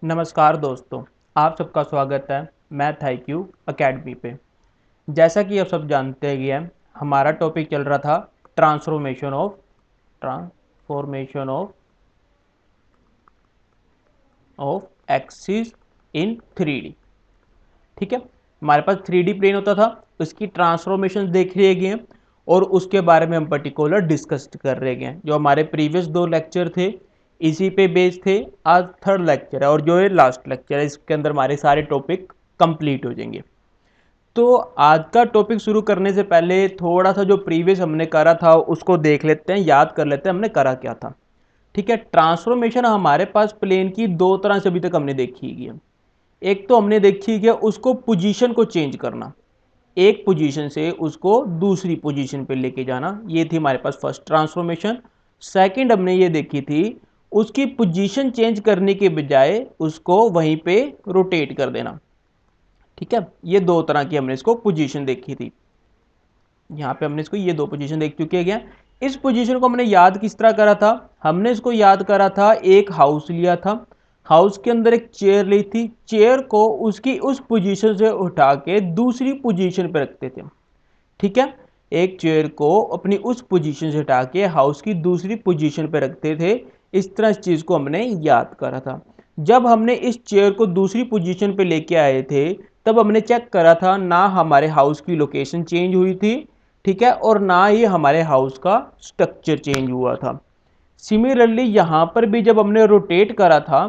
नमस्कार दोस्तों, आप सबका स्वागत है मैथ IQ अकेडमी पे। जैसा कि आप सब जानते हैं, हमारा टॉपिक चल रहा था transformation of axis in 3D। ठीक है, हमारे पास 3D प्लेन होता था, उसकी ट्रांसफॉर्मेशन देख रहे गए और उसके बारे में हम पर्टिकुलर डिस्कस कर रहे हैं। जो हमारे प्रीवियस 2 लेक्चर थे इसी पे बेस्ड थे। आज थर्ड लेक्चर है और जो ये लास्ट लेक्चर है, इसके अंदर हमारे सारे टॉपिक कंप्लीट हो जाएंगे। तो आज का टॉपिक शुरू करने से पहले थोड़ा सा जो प्रीवियस हमने करा था उसको देख लेते हैं, याद कर लेते हैं हमने करा क्या था। ठीक है, ट्रांसफॉर्मेशन हमारे पास प्लेन की 2 तरह से अभी तक हमने देखी है। एक तो हमने देखी कि उसको पोजीशन को चेंज करना, एक पोजीशन से उसको दूसरी पोजीशन पे लेके जाना, ये थी हमारे पास फर्स्ट ट्रांसफॉर्मेशन। सेकंड हमने ये देखी थी उसकी पोजीशन चेंज करने के बजाय उसको वहीं पे रोटेट कर देना। ठीक है, ये 2 तरह की हमने इसको पोजीशन देखी थी। यहाँ पे हमने इसको ये 2 पोजीशन देख चुके हैं। इस पोजीशन को हमने याद किस तरह करा था? हमने इसको याद करा था, एक हाउस लिया था, हाउस के अंदर एक चेयर ली थी, चेयर को उसकी उस पोजीशन से उठा के दूसरी पोजीशन पे रखते थे। ठीक है, एक चेयर को अपनी उस पोजीशन से हटा के हाउस की दूसरी पोजीशन पे रखते थे। इस तरह इस चीज को हमने याद करा था। जब हमने इस चेयर को दूसरी पोजीशन पे लेके आए थे तब हमने चेक करा था, ना हमारे हाउस की लोकेशन चेंज हुई थी, ठीक है, और ना ही हमारे हाउस का स्ट्रक्चर चेंज हुआ था। सिमिलरली यहाँ पर भी जब हमने रोटेट करा था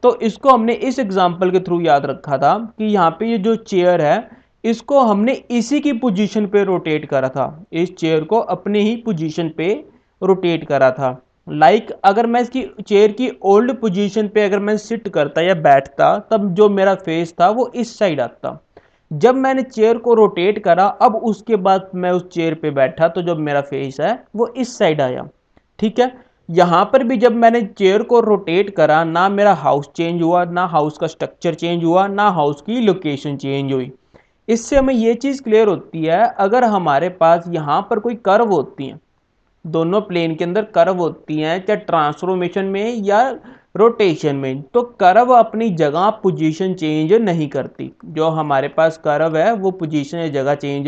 तो इसको हमने इस एग्जांपल के थ्रू याद रखा था कि यहाँ पे ये जो चेयर है इसको हमने इसी की पोजीशन पे रोटेट करा था, इस चेयर को अपने ही पोजीशन पे रोटेट करा था। अगर मैं इसकी चेयर की ओल्ड पोजीशन पे अगर मैं सिट करता या बैठता तब जो मेरा फेस था वो इस साइड आता। जब मैंने चेयर को रोटेट करा अब उसके बाद मैं उस चेयर पे बैठा तो जब मेरा फेस है वो इस साइड आया। ठीक है, यहां पर भी जब मैंने चेयर को रोटेट करा ना मेरा हाउस चेंज हुआ, ना हाउस का स्ट्रक्चर चेंज हुआ, ना हाउस की लोकेशन चेंज हुई। इससे हमें यह चीज क्लियर होती है, अगर हमारे पास यहां पर कोई कर्व होती है, दोनों प्लेन के अंदर कर्व होती हैं, चाहे ट्रांसफॉर्मेशन में या रोटेशन में, तो कर्व अपनी जगह पोजीशन चेंज नहीं करती। जो हमारे पास कर्व है वो पोजीशन या जगह चेंज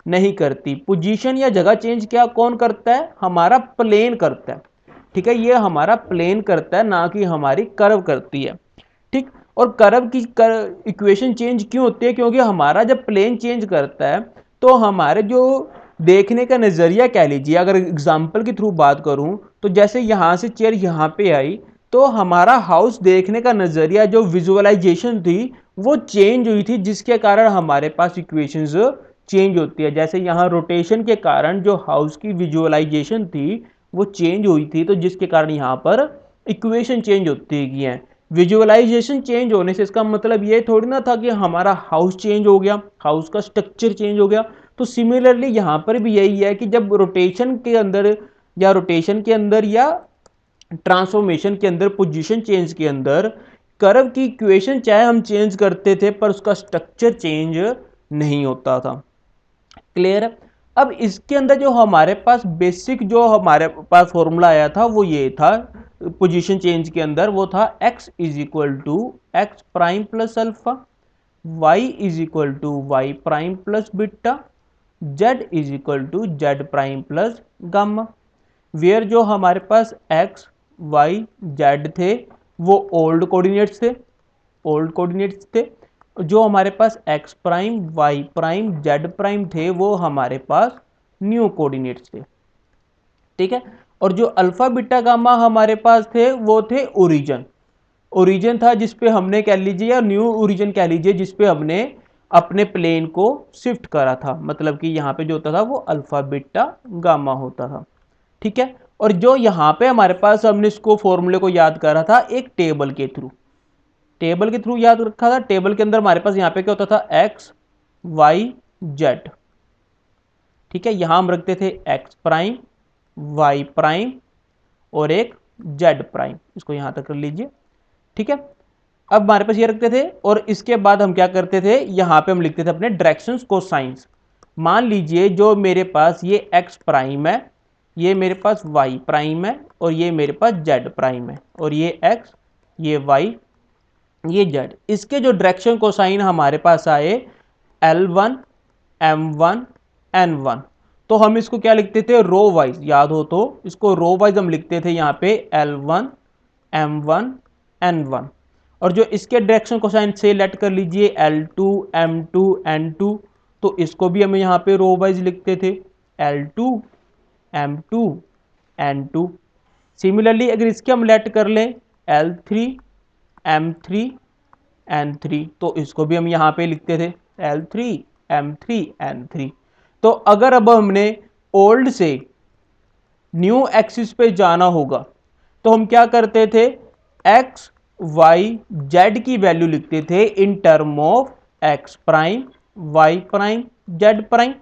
नहीं करती। पोजीशन या जगह चेंज क्या कौन करता है? हमारा प्लेन करता है। ठीक है, ये हमारा प्लेन करता है, ना कि हमारी कर्व करती है। ठीक, और कर्व की इक्वेशन चेंज क्यों होती है? क्योंकि हमारा जब प्लेन चेंज करता है तो हमारे जो देखने का नजरिया कह लीजिए, अगर एग्जाम्पल के थ्रू बात करूं तो जैसे यहां से चेयर यहां पे आई तो हमारा हाउस देखने का नजरिया, जो विजुअलाइजेशन थी वो चेंज हुई थी, जिसके कारण हमारे पास इक्वेशंस चेंज होती है। जैसे यहाँ रोटेशन के कारण जो हाउस की विजुअलाइजेशन थी वो चेंज हुई थी, तो जिसके कारण यहाँ पर इक्वेशन चेंज होती है। विजुअलाइजेशन चेंज होने से इसका मतलब ये थोड़ी ना था कि हमारा हाउस चेंज हो गया, हाउस का स्ट्रक्चर चेंज हो गया। तो सिमिलरली यहां पर भी यही है कि जब रोटेशन के अंदर या ट्रांसफॉर्मेशन के अंदर, पोजीशन चेंज के अंदर कर्व की इक्वेशन चाहे हम चेंज करते थे पर उसका स्ट्रक्चर चेंज नहीं होता था। क्लियर है? अब इसके अंदर जो हमारे पास बेसिक जो हमारे पास फॉर्मूला आया था वो ये था पोजीशन चेंज के अंदर, वो था x is equal to x prime plus alpha, y is equal to y prime plus beta, z is equal to z prime plus gamma. Where जो हमारे पास x y z थे वो ओल्ड कोऑर्डिनेट्स थे, जो हमारे पास x prime y prime z prime थे वो हमारे पास न्यू कोऑर्डिनेट्स थे। ठीक है, और जो अल्फा बीटा गामा हमारे पास थे वो थे ओरिजिन था जिसपे हमने कह लीजिए, या न्यू ओरिजिन कह लीजिए, जिसपे हमने अपने प्लेन को शिफ्ट करा था। मतलब कि यहाँ पे जो होता था वो अल्फा बीटा गामा होता था। ठीक है, और जो यहाँ पे हमारे पास हमने इसको फॉर्मूले को याद करा था एक टेबल के थ्रू याद रखा था। टेबल के अंदर हमारे पास यहाँ पे क्या होता था? X y z. ठीक है, यहां हम रखते थे एक्स प्राइम वाई प्राइम और एक जेड प्राइम, इसको यहां तक कर लीजिए। ठीक है, अब हमारे पास ये रखते थे और इसके बाद हम क्या करते थे, यहां पे हम लिखते थे अपने डायरेक्शंस को साइंस। मान लीजिए जो मेरे पास ये एक्स प्राइम है, ये मेरे पास वाई प्राइम है और ये मेरे पास जेड प्राइम है, और ये एक्स ये वाई ये जेड, इसके जो डायरेक्शन कोसाइन हमारे पास आए L1 M1 N1, तो हम इसको क्या लिखते थे, रो वाइज, याद हो तो इसको रो वाइज हम लिखते थे यहाँ पे L1 M1 N1। और जो इसके डायरेक्शन कोसाइन से लेट कर लीजिए L2 M2 N2, तो इसको भी हम यहाँ पे रो वाइज लिखते थे L2 M2 N2। सिमिलरली अगर इसके हम लेट कर लें L3 M3 N3, तो इसको भी हम यहाँ पे लिखते थे L3 M3 N3। तो अगर अब हमने ओल्ड से न्यू एक्सिस पे जाना होगा तो हम क्या करते थे, एक्स वाई जेड की वैल्यू लिखते थे in term of x prime y prime z prime,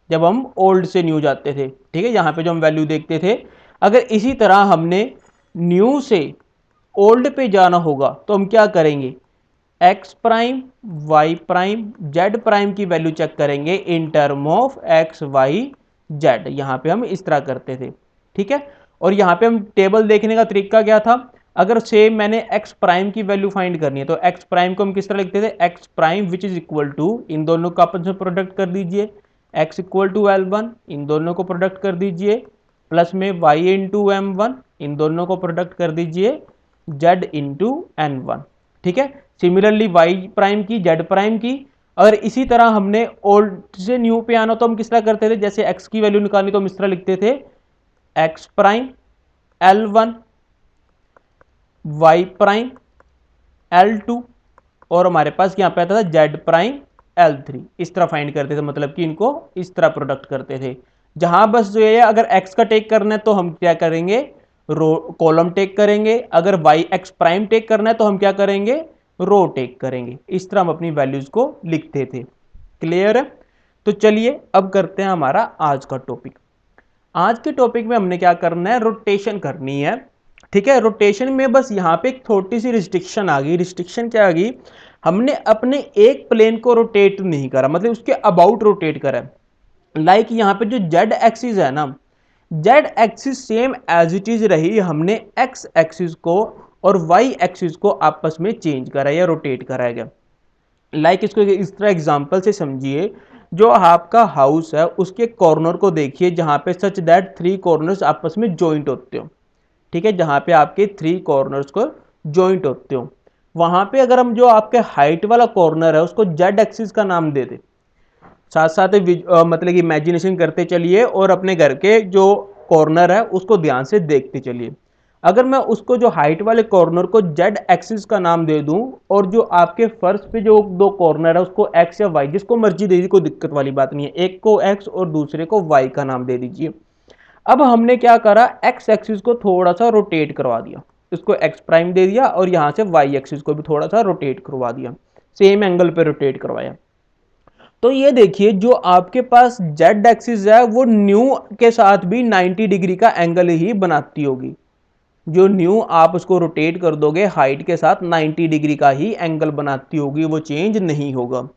जब हम ओल्ड से न्यू जाते थे। ठीक है, यहां पे जो हम वैल्यू देखते थे, अगर इसी तरह हमने न्यू से ओल्ड पे जाना होगा तो हम क्या करेंगे, x prime y prime z prime की वैल्यू चेक करेंगे in term of x y z. यहां पे हम इस तरह करते थे। ठीक है, और यहां पे हम टेबल देखने का तरीका क्या था, अगर सेम मैंने एक्स प्राइम की वैल्यू फाइंड करनी है तो एक्स प्राइम को हम किस तरह लिखते थे, X prime which is equal to, इन दोनों का आपस में प्रोडक्ट कर दीजिए, एक्स इक्वल टू L1, इन दोनों को प्रोडक्ट कर दीजिए, प्लस में वाई इंटू M1, इन दोनों को प्रोडक्ट कर दीजिए जेड इंटू N1। ठीक है, सिमिलरली वाई प्राइम की जेड प्राइम की। अगर इसी तरह हमने ओल्ड से न्यू पे आना तो हम किस तरह करते थे, जैसे एक्स की वैल्यू निकालनी तो हम इस तरह लिखते थे X prime L1 Y prime L2, और हमारे पास यहां पे आता था जेड प्राइम L3। इस तरह फाइंड करते थे, मतलब कि इनको इस तरह प्रोडक्ट करते थे। जहां बस जो है अगर x का टेक करना है तो हम क्या करेंगे, रो कॉलम टेक करेंगे, अगर वाई एक्स प्राइम टेक करना है तो हम क्या करेंगे, रो टेक करेंगे। इस तरह हम अपनी वैल्यूज को लिखते थे। क्लियर है? तो चलिए अब करते हैं हमारा आज का टॉपिक। आज के टॉपिक में हमने क्या करना है, रोटेशन करनी है। ठीक है, रोटेशन में बस यहाँ पे एक छोटी सी रिस्ट्रिक्शन आ गई। रिस्ट्रिक्शन क्या आ गई, हमने अपने एक प्लेन को रोटेट नहीं करा, मतलब उसके अबाउट रोटेट करा। लाइक यहाँ पे जो जेड एक्सिस है ना, z axis same as it is रही, हमने एक्स एक्सिस को और वाई एक्सिस को आपस में चेंज करा या रोटेट कराया गया। लाइक इसको इस तरह एग्जांपल से समझिए, जो आपका हाउस है उसके कॉर्नर को देखिए जहां पे सच दैट थ्री कॉर्नर्स आपस में जॉइंट होते हो। ठीक है, जहां पे आपके थ्री कॉर्नर्स को जॉइंट होते हो, वहां पे अगर हम जो आपके हाइट वाला कॉर्नर है उसको जेड एक्सिस का नाम दे दे, साथ साथ मतलब कि इमेजिनेशन करते चलिए और अपने घर के जो कॉर्नर है उसको ध्यान से देखते चलिए। अगर मैं उसको जो हाइट वाले कॉर्नर को जेड एक्सिस का नाम दे दूं और जो आपके फर्श पे जो दो कॉर्नर है उसको एक्स या वाई, जिसको मर्जी दे दीजिए, कोई दिक्कत वाली बात नहीं है, एक को एक्स और दूसरे को वाई का नाम दे दीजिए। अब हमने क्या करा, एक्स एक्सिस को थोड़ा सा रोटेट करवा दिया, इसको एक्स प्राइम दे दिया और यहां से वाई एक्सिस को भी थोड़ा सा रोटेट करवा दिया, सेम एंगल पे रोटेट करवाया। तो ये देखिए जो आपके पास जेड एक्सिस है वो न्यू के साथ भी 90 डिग्री का एंगल ही बनाती होगी। जो न्यू आप उसको रोटेट कर दोगे हाइट के साथ 90 डिग्री का ही एंगल बनाती होगी, वो चेंज नहीं होगा।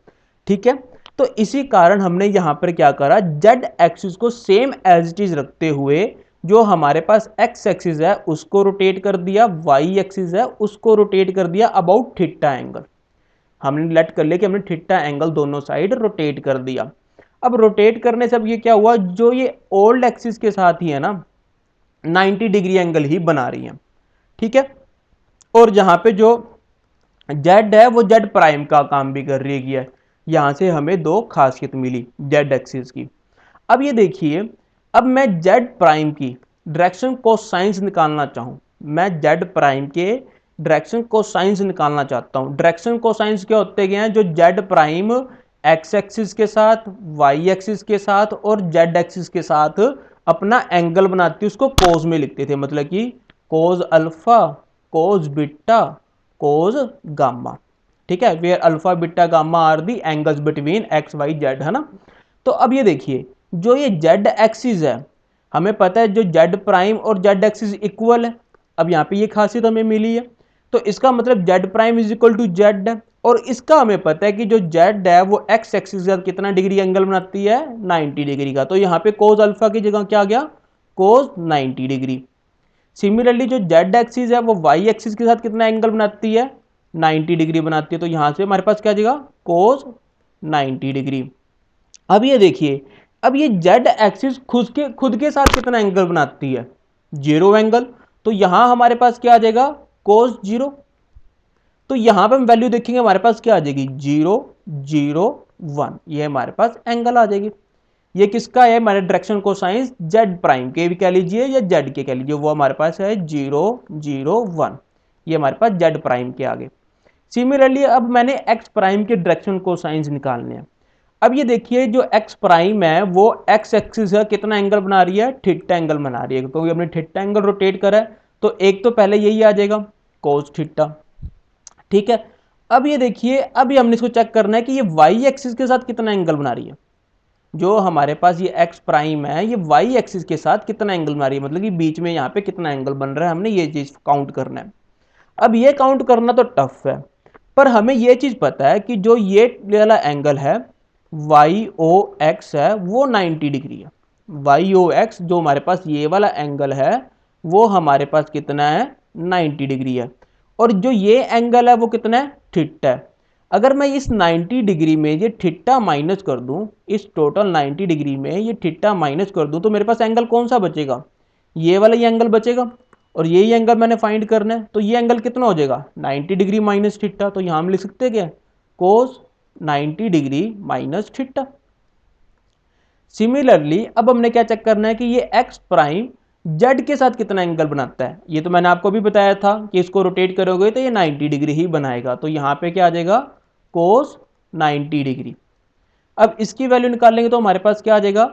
ठीक है, तो इसी कारण हमने यहां पर क्या करा, जेड एक्सिस को सेम एज इट इज रखते हुए जो हमारे पास एक्स एक्सिस है उसको रोटेट कर दिया, वाई एक्सिस है उसको रोटेट कर दिया अबाउट थीटा एंगल। हमने लेट कर लिया कि हमने थीटा एंगल दोनों साइड रोटेट कर दिया। अब रोटेट करने से अब ये क्या हुआ, जो ये ओल्ड एक्सिस के साथ ही है ना 90 डिग्री एंगल ही बना रही है। ठीक है, और जहां पे जो जेड है वो जेड प्राइम का काम भी कर रही है। यहां से हमें दो खासियत मिली जेड एक्सिस की। अब ये देखिए, अब मैं जेड प्राइम की डायरेक्शन कोसाइंस निकालना चाहूं, मैं जेड प्राइम के डायरेक्शन कोसाइंस निकालना चाहता हूं। डायरेक्शन कोसाइंस क्या होते हैं, जो जेड प्राइम एक्स एक्सिस के साथ, वाई एक्सिस के साथ और जेड एक्सिस के साथ अपना एंगल बनाती है, उसको कोस में लिखते थे, मतलब कि cos alpha, cos beta, cos gamma. ठीक है, where alpha beta gamma are the angles between x y z, है ना। तो अब ये देखिए जो ये जेड एक्सिस है, हमें पता है जो जेड प्राइम और जेड एक्सिस इक्वल है। अब यहाँ पे ये खासियत हमें मिली है, तो इसका मतलब z prime is equal to z है, और इसका हमें पता है कि जो जेड है वो एक्स एक्सिस के साथ कितना डिग्री एंगल बनाती है, 90 डिग्री का। तो यहाँ पे कोस अल्फा की जगह क्या आ गया, कोस 90 डिग्री। सिमिलरली जो जेड एक्सिस है वो वाई एक्सिस के साथ कितना एंगल बनाती है, 90 डिग्री बनाती है, तो यहाँ से हमारे पास क्या आ जाएगा कोस 90 डिग्री। अब ये देखिए, अब ये जेड एक्सिस खुद के साथ कितना एंगल बनाती है, 0 एंगल। तो यहां हमारे पास क्या आ जाएगा कोस 0। तो यहां पे हम वैल्यू देखेंगे, हमारे पास क्या आ जाएगी 0 0 1, ये हमारे पास एंगल आ जाएगी। ये किसका है, हमारे डायरेक्शन कोसाइन जेड प्राइम के भी कह लीजिए या जेड के कह लीजिए, वो हमारे पास है 0 0 1, ये हमारे पास जेड प्राइम के आगे। सिमिलरली अब मैंने एक्स प्राइम के डायरेक्शन कोसाइंस निकालने हैं। अब ये देखिए जो एक्स प्राइम है वो एक्स एक्सिस है कितना एंगल बना रही है, थीटा एंगल बना रही है, क्योंकि हमने थीटा एंगल रोटेट करा है, तो एक तो पहले यही आ जाएगा कोस थीटा। ठीक है, अब ये देखिए, अभी हमने इसको चेक करना है कि ये वाई एक्सिस के साथ कितना एंगल बना रही है। जो हमारे पास ये एक्स प्राइम है ये वाई एक्सिस के साथ कितना एंगल बना रही है, मतलब कि बीच में यहाँ पे कितना एंगल बन रहा है, हमने ये चीज काउंट करना है। अब ये काउंट करना तो टफ है, पर हमें ये चीज पता है कि जो ये वाला एंगल है वाई ओ एक्स है वो 90 डिग्री है। वाई ओ एक्स जो हमारे पास ये वाला एंगल है वो हमारे पास कितना है 90 डिग्री है, और जो ये एंगल है वो कितना है थीटा है। अगर मैं इस 90 डिग्री में ये थीटा माइनस कर दूं, इस टोटल 90 डिग्री में ये थीटा माइनस कर दूं, तो मेरे पास एंगल कौन सा बचेगा, ये वाला ये एंगल बचेगा, और यही एंगल मैंने फाइंड करना है। तो ये एंगल कितना हो जाएगा 90 डिग्री माइनस थीटा, तो यहां हम लिख सकते हैं क्या कोस 90 डिग्री माइनस थीटा। सिमिलरली अब हमने क्या चेक करना है कि ये एक्स प्राइम जेड के साथ कितना एंगल बनाता है। ये तो मैंने आपको भी बताया था कि इसको रोटेट करोगे तो ये 90 डिग्री ही बनाएगा, तो यहां पे क्या आ जाएगा कोस 90 डिग्री। अब इसकी वैल्यू निकाल लेंगे तो हमारे पास क्या आ जाएगा,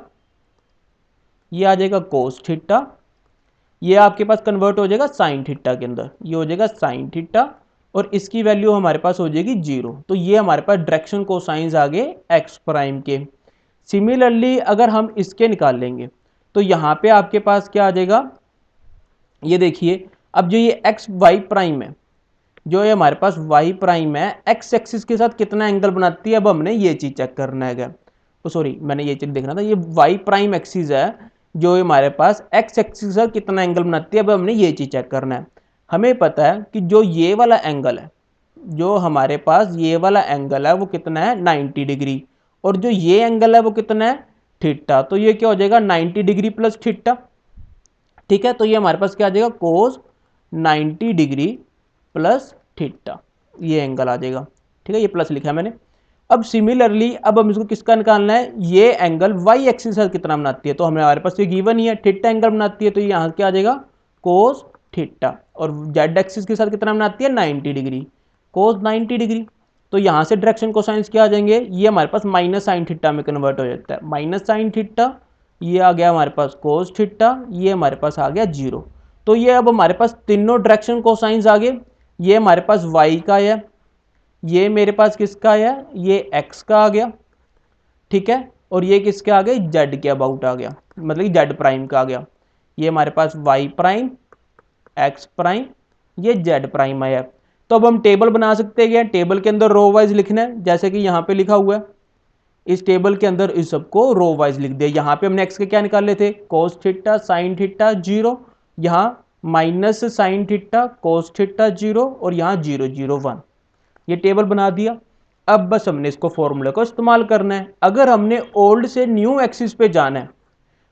ये आ जाएगा कोस थीटा, ये आपके पास कन्वर्ट हो जाएगा साइन थीटा के अंदर, ये हो जाएगा साइन थीटा, और इसकी वैल्यू हमारे पास हो जाएगी 0। तो ये हमारे पास डायरेक्शन कोसाइंस आ गए एक्स प्राइम के। सिमिलरली अगर हम इसके निकाल लेंगे तो यहाँ पे आपके पास क्या आ जाएगा, ये देखिए, अब जो ये एक्स वाई प्राइम है, जो ये हमारे पास वाई प्राइम है एक्स एक्सिस के साथ कितना एंगल बनाती है, अब हमने ये चीज चेक करना है। तो सॉरी मैंने ये चीज देखना था, ये वाई प्राइम एक्सिस है जो हमारे पास एक्स एक्सिस का कितना एंगल बनाती है, अब हमने ये चीज चेक करना है। हमें पता है कि जो ये वाला एंगल है, जो हमारे पास ये वाला एंगल है वो कितना है 90 डिग्री, और जो ये एंगल है वो कितना है थीटा, तो ये क्या हो जाएगा 90 डिग्री प्लस थीटा। ठीक है, तो ये हमारे पास क्या आ जाएगा कोस 90 डिग्री प्लस थीटा, ये एंगल आ जाएगा। ठीक है, ये प्लस लिखा है मैंने। अब सिमिलरली अब हम इसको किसका निकालना है, ये एंगल वाई एक्सिस का कितना बनाती है, तो हमारे पास ये गिवन ही है थीटा एंगल बनाती है, तो यहाँ क्या आ जाएगा कोस थीटा, और जेड एक्सिस के साथ कितना बनाती है 90 डिग्री, कोस 90 डिग्री। तो यहाँ से डायरेक्शन कोसाइंस क्या आ जाएंगे, ये हमारे पास माइनस साइन थीटा में कन्वर्ट हो जाता है, माइनस साइन थीटा, ये आ गया हमारे पास कोस थीटा, ये हमारे पास आ गया 0। तो ये अब हमारे पास तीनों डायरेक्शन कोसाइंस आ गए, ये हमारे पास y का है, ये मेरे पास किसका है, ये x का आ गया। ठीक है, और ये किसके आ गए z के अबाउट आ गया, मतलब कि z प्राइम का आ गया। ये हमारे पास y प्राइम, x प्राइम, ये z प्राइम आया। तो अब हम टेबल बना सकते हैं, टेबल के अंदर रो वाइज लिखना है, जैसे कि यहाँ पे लिखा हुआ है। इस टेबल के अंदर इस सबको रो वाइज लिख दिया। यहाँ पे हमने x के क्या निकाल लेते कोस थीटा साइन थीटा 0, यहाँ minus sine theta cos theta 0, और यहाँ 0 0 1, ये टेबल बना दिया। अब बस हमने इसको फॉर्मूले को इस्तेमाल करना है। अगर हमने ओल्ड से न्यू एक्सिस पे जाना है,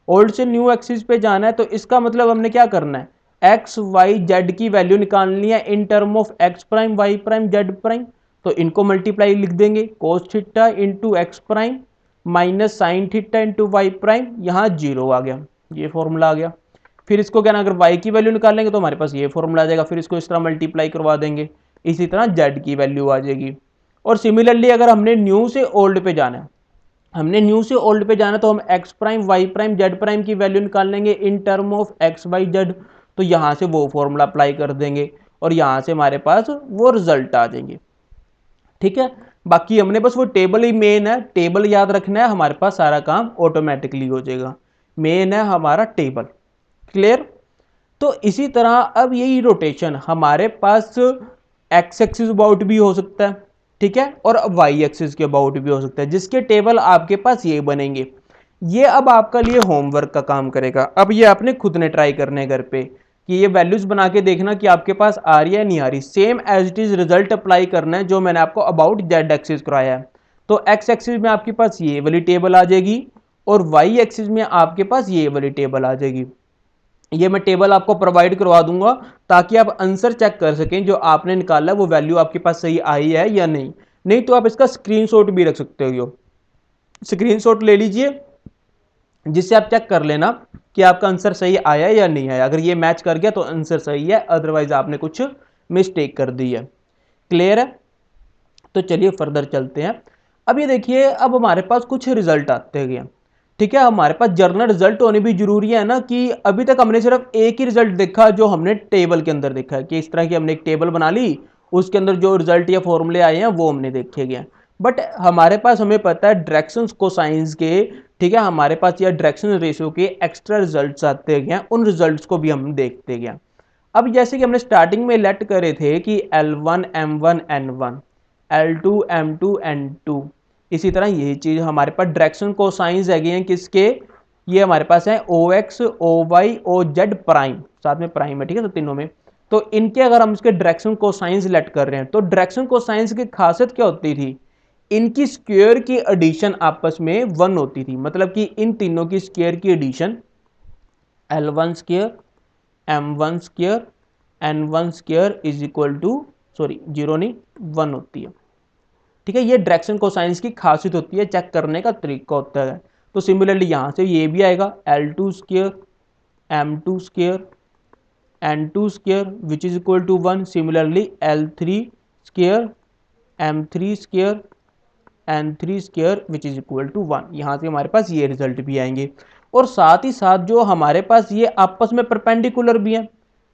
ओल्ड से न्यू एक्सिस पे जाना है, तो इसका मतलब हमने क्या करना है, एक्स वाई जेड की वैल्यू निकालनी है in term of x prime y prime z prime. तो इनको मल्टीप्लाई लिख देंगे, cos theta into x prime minus sine theta into y prime, यहाँ 0 आ गया, ये फॉर्मूला आ गया। फिर इसको क्या ना, अगर y की वैल्यू निकालेंगे तो हमारे पास ये फॉर्मूला आ जाएगा, फिर इसको इस तरह मल्टीप्लाई करवा देंगे, इसी तरह z की वैल्यू आ जाएगी। और सिमिलरली अगर हमने न्यू से ओल्ड पे जाना है, हमने न्यू से ओल्ड पे जाना, तो हम x prime y prime z prime की वैल्यू निकाल लेंगे in term of x y z. तो यहाँ से वो फॉर्मूला अप्लाई कर देंगे, और यहाँ से हमारे पास वो रिजल्ट आ जाएंगे। ठीक है, बाकी हमने बस वो टेबल ही मेन है, टेबल याद रखना है, हमारे पास सारा काम ऑटोमेटिकली हो जाएगा। मेन है हमारा टेबल, क्लियर। तो इसी तरह अब यही रोटेशन हमारे पास एक्स एक्सिस अबाउट भी हो सकता है, ठीक है, और वाई एक्सिस के अबाउट भी हो सकता है, जिसके टेबल आपके पास ये बनेंगे। ये अब आपका लिए होमवर्क का काम करेगा। अब ये आपने खुद ने ट्राई करने घर पे कि ये वैल्यूज बना के देखना कि आपके पास आ रही है नहीं आ रही। Same as it is result apply करना है जो मैंने आपको अबाउट जेड एक्सिस कराया है। तो एक्स एक्सिस में आपके पास ये वाली टेबल आ जाएगी और वाई एक्सिस में आपके पास ये वाली टेबल आ जाएगी। ये मैं टेबल आपको प्रोवाइड करवा दूंगा ताकि आप आंसर चेक कर सकें जो आपने निकाला वो वैल्यू आपके पास सही आई है या नहीं। नहीं तो आप इसका स्क्रीनशॉट भी रख सकते हो, स्क्रीनशॉट ले लीजिए जिससे आप चेक कर लेना कि आपका आंसर सही आया या नहीं आया। अगर ये मैच कर गया तो आंसर सही है, अदरवाइज आपने कुछ मिस्टेक कर दी है। क्लियर है? तो चलिए फर्दर चलते हैं। अब ये देखिए, अब हमारे पास कुछ रिजल्ट आते गए। ठीक है, हमारे पास जर्नल रिजल्ट होने भी जरूरी है ना, कि अभी तक हमने सिर्फ एक ही रिजल्ट देखा जो हमने टेबल के अंदर देखा है कि इस तरह की हमने एक टेबल बना ली, उसके अंदर जो रिजल्ट या फॉर्मूले आए हैं वो हमने देखे गए। बट हमारे पास, हमें पता है डायरेक्शन कोसाइंस के, ठीक है, हमारे पास ये डायरेक्शन रेशियो के एक्स्ट्रा रिजल्ट्स आते गए, उन रिजल्ट्स को भी हम देखते गए। अब जैसे कि हमने स्टार्टिंग में लेट करे थे कि L1 M1 N1, L2 M2 N2, इसी तरह यही चीज हमारे पास डायरेक्शन कोसाइंस है किसके, ये हमारे पास है OX OY OZ प्राइम, साथ में प्राइम है, ठीक है, तो तीनों में। तो इनके अगर हम इसके डायरेक्शन कोसाइंस लेट कर रहे हैं तो डायरेक्शन कोसाइंस की खासियत क्या होती थी, इनकी स्क्वायर की एडिशन आपस में 1 होती थी। मतलब कि इन तीनों की स्क्वायर की addition L1 square M1 square N1 square is equal to, sorry 0 नहीं 1 होती है। ठीक है, ये डायरेक्शन कोसाइंस की खासियत होती है, चेक करने का तरीका होता है। तो सिमिलरली यहां से ये भी आएगा L2 square M2 square N2 square which is equal to 1। Similarly L3 square M3 square N3 square which is equal to 1। यहाँ से हमारे पास ये रिजल्ट भी आएंगे। और साथ ही साथ जो हमारे पास ये आपस में परपेंडिकुलर भी है,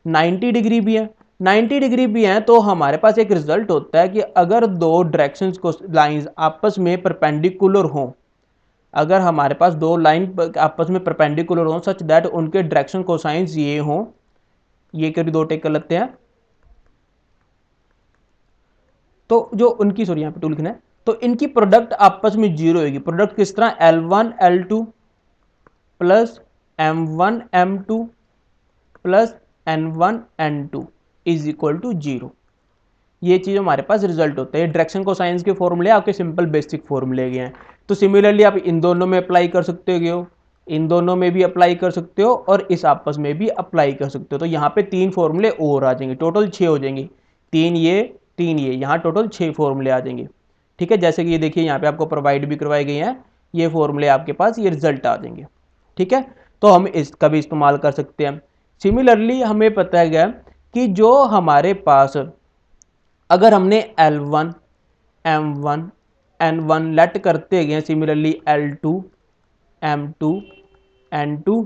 90 डिग्री भी है, 90 डिग्री भी है, तो हमारे पास एक रिजल्ट होता है कि अगर दो डायरेक्शंस को लाइंस आपस में परपेंडिकुलर हों, अगर हमारे पास दो लाइन आपस में परपेंडिकुलर हों सच दैट उनके डायरेक्शन कोसाइंस ये हों, ये कभी दो टेक कर लेते हैं, तो जो उनकी, सॉरी यहाँ पे टू लिखना है, तो इनकी प्रोडक्ट आपस में जीरो होगी। प्रोडक्ट किस तरह, L1 L2 plus M1 M2 plus N1 N2 is equal to 0। ये चीज हमारे पास रिजल्ट होता है। डायरेक्शन कोसाइंस के फॉर्मूले आपके सिंपल बेसिक फॉर्मूले गए हैं। तो सिमिलरली आप इन दोनों में अप्लाई कर सकते हो, इन दोनों में भी अप्लाई कर सकते हो और इस आपस में भी अप्लाई कर सकते हो। तो यहाँ पे 3 फॉर्मूले और आ जाएंगे, टोटल 6 हो जाएंगे, 3 ये, यहाँ टोटल 6 फॉर्मूले आ जाएंगे। ठीक है, जैसे कि ये देखिए यहाँ पे आपको प्रोवाइड भी करवाए गए हैं, ये फॉर्मूले आपके पास ये रिजल्ट आ जाएंगे। ठीक है, तो हम इसका भी इस्तेमाल कर सकते हैं। सिमिलरली हमें पता है कि जो हमारे पास, अगर हमने L1 M1 N1 लेट करते गए, सिमिलरली L2 M2 N2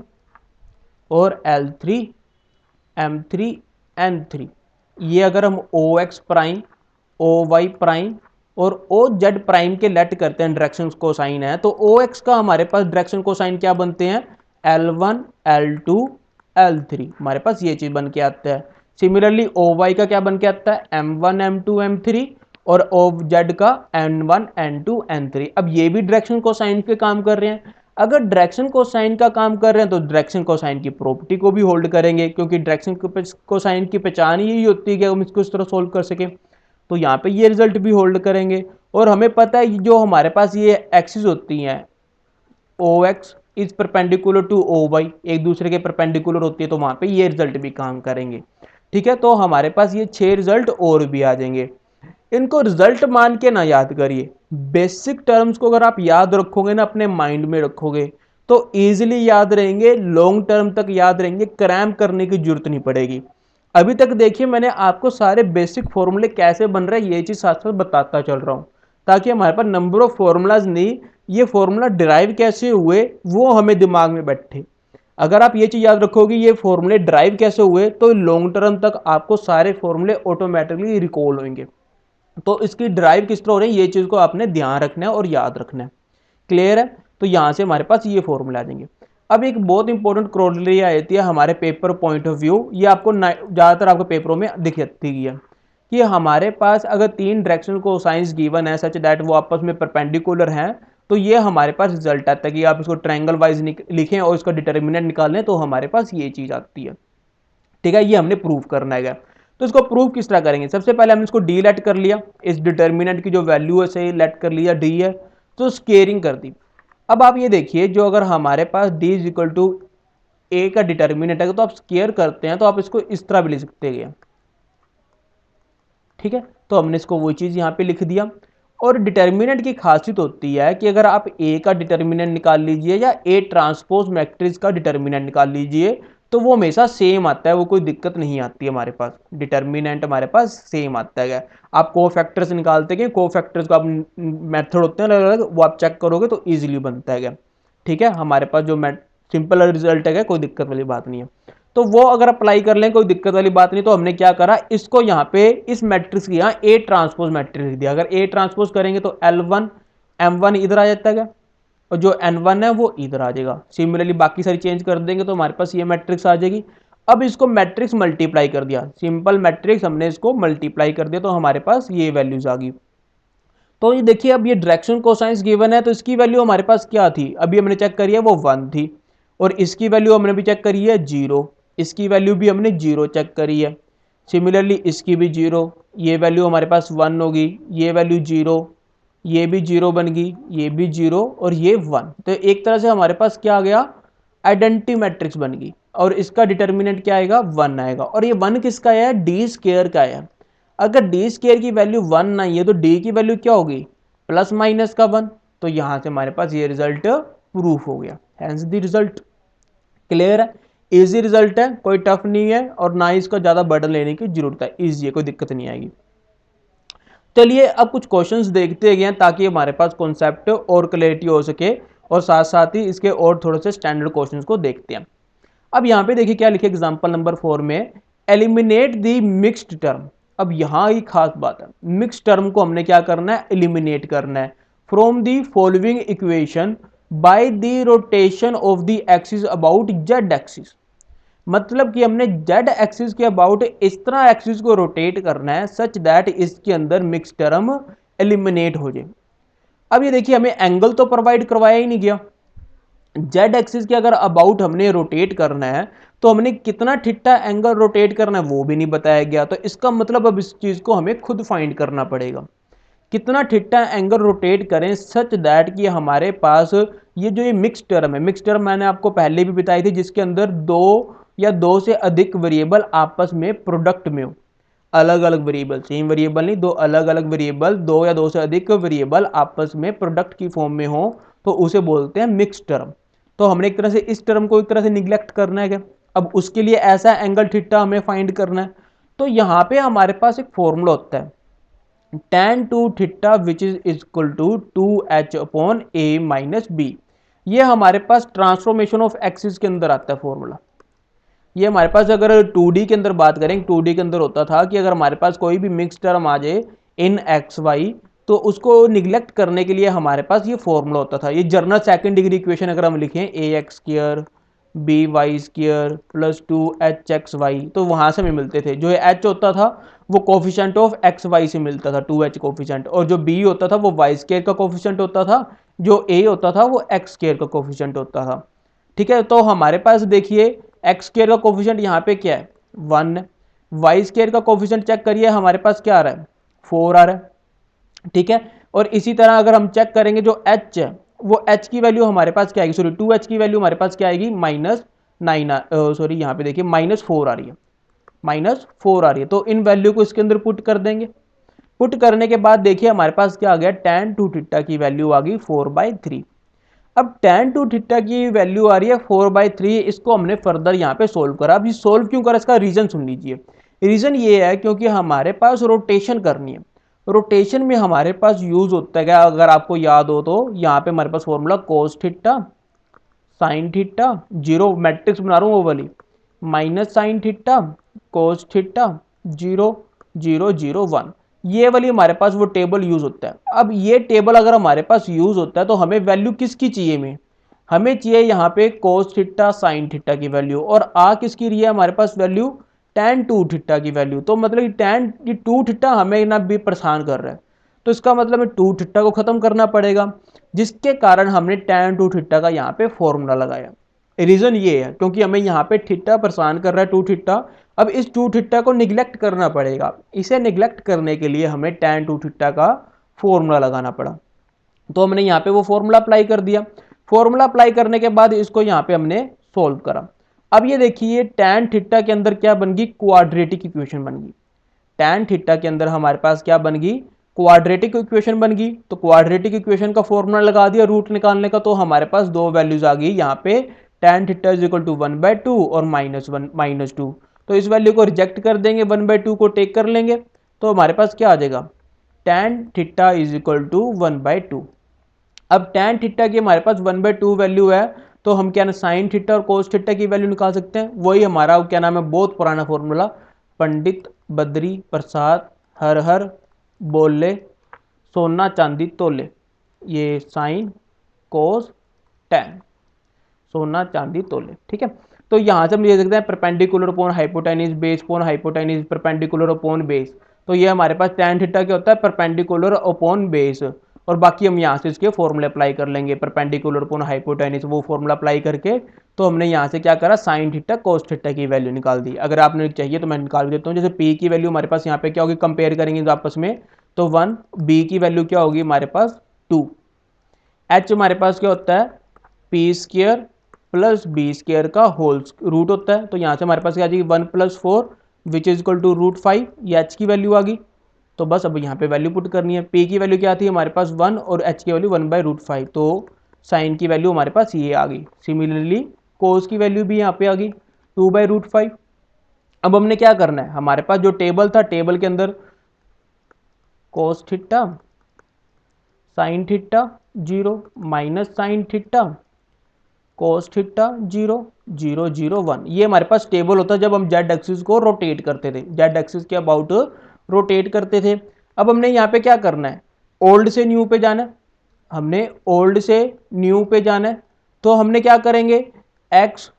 और L3 M3 N3, ये अगर हम OX प्राइम OY प्राइम और OZ प्राइम के लेट करते हैं, डायरेक्शन कोसाइन है, तो OX का हमारे पास डायरेक्शन कोसाइन क्या बनते हैं, L1 L2 L3, हमारे पास ये चीज बन के आता है। सिमिलरली OY का क्या बन के आता है, M1 M2 M3 और OZ का N1 N2 N3। अब ये भी डायरेक्शन कोसाइन के काम कर रहे हैं। अगर डायरेक्शन कोसाइन का काम कर रहे हैं तो डायरेक्शन कोसाइन की प्रॉपर्टी को भी होल्ड करेंगे, क्योंकि डायरेक्शन कोसाइन की पहचान यही होती है कि हम इसको इस तरह सोल्व कर सकें। तो यहाँ पे ये रिजल्ट भी होल्ड करेंगे। और हमें पता है जो हमारे पास ये एक्सिस होती हैं, OX is perpendicular to OY, एक दूसरे के परपेंडिकुलर होती है, तो वहां पे ये रिजल्ट भी काम करेंगे। ठीक है, तो हमारे पास ये 6 रिजल्ट और भी आ जाएंगे। इनको रिजल्ट मान के ना याद करिए, बेसिक टर्म्स को अगर आप याद रखोगे ना, अपने माइंड में रखोगे, तो इजीली याद रहेंगे, लॉन्ग टर्म तक याद रहेंगे, क्रैम करने की जरूरत नहीं पड़ेगी। अभी तक देखिए मैंने आपको सारे बेसिक फॉर्मूले कैसे बन रहे हैं ये चीज साथ साथ बताता चल रहा हूं, ताकि हमारे पास नंबर ऑफ फॉर्मूलाज नहीं, ये फॉर्मूला डिराइव कैसे हुए वो हमें दिमाग में बैठे। अगर आप ये चीज याद रखोगे ये फॉर्मूले ड्राइव कैसे हुए, तो लॉन्ग टर्म तक आपको सारे फॉर्मूले ऑटोमेटिकली रिकॉल होंगे। तो इसकी ड्राइव किस तरह हो रही है ये चीज को आपने ध्यान रखना है और याद रखना है। क्लियर है? तो यहां से हमारे पास ये फॉर्मूला आ जाएंगे। अब एक बहुत इंपॉर्टेंट क्रोडली आती है हमारे पेपर पॉइंट ऑफ व्यू, ये आपको ज्यादातर आपको पेपरों में दिखती है कि हमारे पास अगर 3 डायरेक्शन को साइंस गिवन है सच दैट वो आपस में परपेंडिकुलर हैं, तो ये हमारे पास रिजल्ट आता है कि आप इसको ट्रायंगल वाइज लिखें और इसका डिटर्मिनेंट निकालें, तो हमारे पास ये चीज आती है। ठीक है, ये हमने प्रूव करना है। तो इसको प्रूव किस तरह करेंगे, सबसे पहले हमने इसको डी लेट कर लिया, इस डिटर्मिनेंट की जो वैल्यू है सही लेट कर लिया, डी है, तो स्केयरिंग कर दी। अब आप ये देखिए, जो अगर हमारे पास डी इज इक्वल टू ए का डिटर्मिनेंट है तो आप स्केयर करते हैं तो आप इसको इस तरह भी लिख सकते हैं, ठीक है। तो हमने इसको वो चीज़ यहाँ पे लिख दिया। और डिटर्मिनेंट की खासियत होती है कि अगर आप ए का डिटर्मिनेंट निकाल लीजिए या ए ट्रांसपोज मैट्रिक्स का डिटर्मिनेंट निकाल लीजिए तो वो हमेशा सेम आता है, वो कोई दिक्कत नहीं आती है, हमारे पास डिटर्मिनेंट हमारे पास सेम आता है। आप कोफैक्टर्स निकालते हैं, कोफैक्टर्स का आप मेथड होते हैं अलग अलग, वो आप चेक करोगे तो ईजिली बनता है, ठीक है। हमारे पास जो सिंपल रिजल्ट है, कोई दिक्कत वाली बात नहीं है। तो वो अगर अप्लाई कर लें कोई दिक्कत वाली बात नहीं। तो हमने क्या करा, इसको यहाँ पे इस मैट्रिक्स की यहाँ ए ट्रांसपोज मैट्रिक्स लिख दिया। अगर ए ट्रांसपोज करेंगे तो L1 M1 इधर आ जाता है और जो N1 है वो इधर आ जाएगा। सिमिलरली बाकी सारी चेंज कर देंगे तो हमारे पास ये मैट्रिक्स आ जाएगी। अब इसको मैट्रिक्स मल्टीप्लाई कर दिया, सिंपल मैट्रिक्स हमने इसको मल्टीप्लाई कर दिया तो हमारे पास ये वैल्यूज आ गई। तो ये देखिए, अब ये डायरेक्शन कोसाइंस गिवन है तो इसकी वैल्यू हमारे पास क्या थी, अभी हमने चेक करी है वो 1 थी। और इसकी वैल्यू हमने भी चेक करी है 0, इसकी वैल्यू भी हमने 0 चेक करी है। सिमिलरली इसकी भी 0, ये वैल्यू हमारे पास 1 होगी, ये वैल्यू 0, ये भी 0 बन गई, ये भी 0 और ये 1। तो एक तरह से हमारे पास क्या आ गया, आइडेंटिटी मैट्रिक्स बन गई। और इसका डिटर्मिनेंट क्या आएगा, 1 आएगा। और ये 1 किसका है, डी स्क्वायर का है। अगर डी स्क्वायर की वैल्यू 1 नहीं है तो डी की वैल्यू क्या होगी, प्लस माइनस का 1। तो यहां से हमारे पास ये रिजल्ट प्रूफ हो गया। हैंस द रिजल्ट क्लियर है, इजी रिजल्ट है, कोई टफ नहीं है और ना ही इसका ज्यादा बर्डन लेने की जरूरत है, इजी है, कोई दिक्कत नहीं आएगी। चलिए अब कुछ क्वेश्चंस देखते हैं ताकि हमारे पास कॉन्सेप्ट और क्लैरिटी हो सके और साथ साथ ही इसके और थोड़े से स्टैंडर्ड क्वेश्चंस को देखते हैं। अब यहाँ पे देखिए क्या लिखे एग्जांपल नंबर 4 में, एलिमिनेट द मिक्स्ड टर्म। अब यहाँ ही खास बात है, मिक्स्ड टर्म को हमने क्या करना है, एलिमिनेट करना है from the following equation by the rotation of the axis about Z axis. मतलब कि हमने जेड एक्सिस के अबाउट इस तरह एक्सिस को रोटेट करना है सच दैट इसके अंदर मिक्स टर्म एलिमिनेट हो जाए। अब ये देखिए, हमें एंगल तो प्रोवाइड करवाया ही नहीं गया। जेड एक्सिस के अगर अबाउट हमने रोटेट करना है तो हमने कितना थीटा एंगल रोटेट करना है वो भी नहीं बताया गया। तो इसका मतलब अब इस चीज को हमें खुद फाइंड करना पड़ेगा, कितना थीटा एंगल रोटेट करें सच दैट कि हमारे पास ये मिक्स टर्म है। मिक्स टर्म मैंने आपको पहले भी बताई थी, जिसके अंदर दो या दो से अधिक वेरिएबल आपस में प्रोडक्ट में हो, अलग अलग वेरिएबल, सेम वेरिएबल नहीं, दो अलग अलग वेरिएबल, दो या दो से अधिक वेरिएबल आपस में प्रोडक्ट की फॉर्म में हो तो उसे बोलते हैं मिक्स टर्म। तो हमने एक तरह से इस टर्म को एक तरह से निग्लेक्ट करना है क्या। अब उसके लिए ऐसा एंगल थीटा हमें फाइंड करना है। तो यहाँ पे हमारे पास एक फॉर्मूला होता है tan 2 theta which is equal to 2h upon a minus b. ये हमारे पास ट्रांसफॉर्मेशन ऑफ एक्सिस के अंदर आता है फॉर्मूला। ये हमारे पास अगर 2D के अंदर बात करें, 2D के अंदर होता था कि अगर हमारे पास कोई भी मिक्स टर्म आ जाए इन एक्स वाई तो उसको निग्लेक्ट करने के लिए हमारे पास ये फॉर्मूला होता था। ये जर्नल सेकंड डिग्री इक्वेशन अगर हम लिखें ax square b y square plus 2hxy, तो वहां से हमें मिलते थे। जो h होता था वो कोफिशिएंट ऑफ एक्स वाई से मिलता था 2h कोफिशिएंट, और जो b होता था वो वाई स्क्वायर का कोफिशिएंट होता था, जो a होता था वो एक्स स्क्वायर का कोफिशिएंट होता था। ठीक है, तो हमारे पास देखिए एक्स स्क्वायर का कोफिशिएंट यहाँ पे क्या है, 1 है। वाई स्क्वायर का कोफिशिएंट चेक करिए, हमारे पास क्या आ रहा है, 4 आ रहा है। ठीक है, और इसी तरह अगर हम चेक करेंगे जो h है वो h की वैल्यू हमारे पास क्या आएगी, सॉरी 2h की वैल्यू हमारे पास क्या आएगी, -9, सॉरी यहाँ पे देखिए -4 आ रही है, -4 आ रही है। तो इन वैल्यू को इसके अंदर पुट कर देंगे। पुट करने के बाद देखिए हमारे पास क्या आ गया, tan 2 थीटा की वैल्यू आ गई 4/3। अब tan 2 थीटा की वैल्यू आ रही है 4/3, इसको हमने फर्दर यहाँ पे सोल्व करा। अब ये सोल्व क्यों करा, इसका रीजन सुन लीजिए। रीजन ये है क्योंकि हमारे पास रोटेशन करनी है। रोटेशन में हमारे पास यूज होता है क्या, अगर आपको याद हो तो यहाँ पे हमारे पास formula cos theta sine theta, zero matrix बना रहा हूँ वो वाली, minus sine theta cos theta 0 0 0 1, ये वाली हमारे पास वो टेबल यूज होता है। अब ये टेबल अगर हमारे पास यूज होता है तो हमें वैल्यू किसकी चाहिए, हमें चाहिए यहाँ पे कोस थीटा साइन थीटा की वैल्यू, और आ किसकी रही है हमारे पास वैल्यू, tan 2 थीटा की वैल्यू। तो मतलब कि tan 2 थीटा हमें ना भी परेशान कर रहा है, तो इसका मतलब हमें 2 थीटा को खत्म करना पड़ेगा, जिसके कारण हमने tan 2 थीटा का यहाँ पे फॉर्मूला लगाया। रीज़न ये है क्योंकि हमें यहाँ पे थीटा परेशान कर रहा है 2 थीटा। अब इस 2 थीटा को निगलेक्ट करना पड़ेगा। इसे निगलेक्ट करने के लिए हमें tan 2 थीटा का फॉर्मूला लगाना पड़ा। तो हमने यहाँ पे वो फॉर्मूला अप्लाई कर दिया। फॉर्मूला अप्लाई करने के बाद इसको यहाँ पे हमने सोल्व करा। अब ये देखिए tan थीटा के अंदर क्या बन गई, क्वाड्रेटिक इक्वेशन बन गई। tan थीटा के अंदर हमारे पास क्या बन गई, क्वाड्रेटिक इक्वेशन बन गई। तो क्वाड्रेटिक इक्वेशन का फॉर्मूला लगा दिया रूट निकालने का, तो हमारे पास दो वैल्यूज आ गई यहाँ पे, tan theta is equal to 1/2 और -1 -2। तो इस वैल्यू को रिजेक्ट कर देंगे, 1/2 को टेक कर लेंगे, तो हमारे पास क्या आ जाएगा, tan theta is equal to 1/2। अब tan थीटा की हमारे पास 1/2 वैल्यू है, तो हम क्या ना साइन थीटा और कोस थीटा की वैल्यू निकाल सकते हैं। वही हमारा क्या नाम है, बहुत पुराना फॉर्मूला, पंडित बद्री प्रसाद हर हर बोले सोना चांदी तोले, ये साइन कोस टैन, सोना चांदी तोले। ठीक है, तो यहाँ से हम ये देखते हैं perpendicular upon hypotenuse, base upon hypotenuse, perpendicular upon base. तो ये हमारे पास tan थीटा क्या होता है, परपेंडिकुलर अपॉन बेस। और बाकी हम यहाँ से इसके फॉर्मूले अप्लाई कर लेंगे, परपेंडिकुलर अपॉन हाइपोटेन्यूज वो फॉर्मूला अप्लाई करके। तो हमने यहाँ से क्या करा, साइन थीटा कोस थीटा की वैल्यू निकाल दी। अगर आपने चाहिए तो मैं निकाल देता हूँ। जैसे P की वैल्यू हमारे पास यहाँ पे क्या होगी, कंपेयर करेंगे आपस में, तो 1, B की वैल्यू क्या होगी हमारे पास 2, H हमारे पास क्या होता है p square plus b square का होल रूट होता है। तो यहाँ से हमारे पास क्या आ जाएगी 1 + 4 विच इज इक्वल टू √5, ये H की वैल्यू आ गई। तो बस अब यहाँ पे वैल्यू पुट करनी है। P की वैल्यू क्या आती है हमारे पास 1 और H की वैल्यू 1/√5, तो साइन की वैल्यू हमारे पास ये आ गई। सिमिलरली कोस की वैल्यू भी यहाँ पे आ गई 2/√5। अब हमने क्या करना है, हमारे पास जो टेबल था, टेबल के अंदर कोस theta sine theta 0 minus sine theta cos theta 0 0 0 1, ये हमारे पास टेबल होता है जब हम जेड एक्सिस को रोटेट करते थे, जेड एक्सिस के अबाउट रोटेट करते थे। अब हमने यहाँ पे क्या करना है, ओल्ड से न्यू पे जाना है। हमने ओल्ड से न्यू पे जाना है, तो हमने क्या करेंगे, एक्स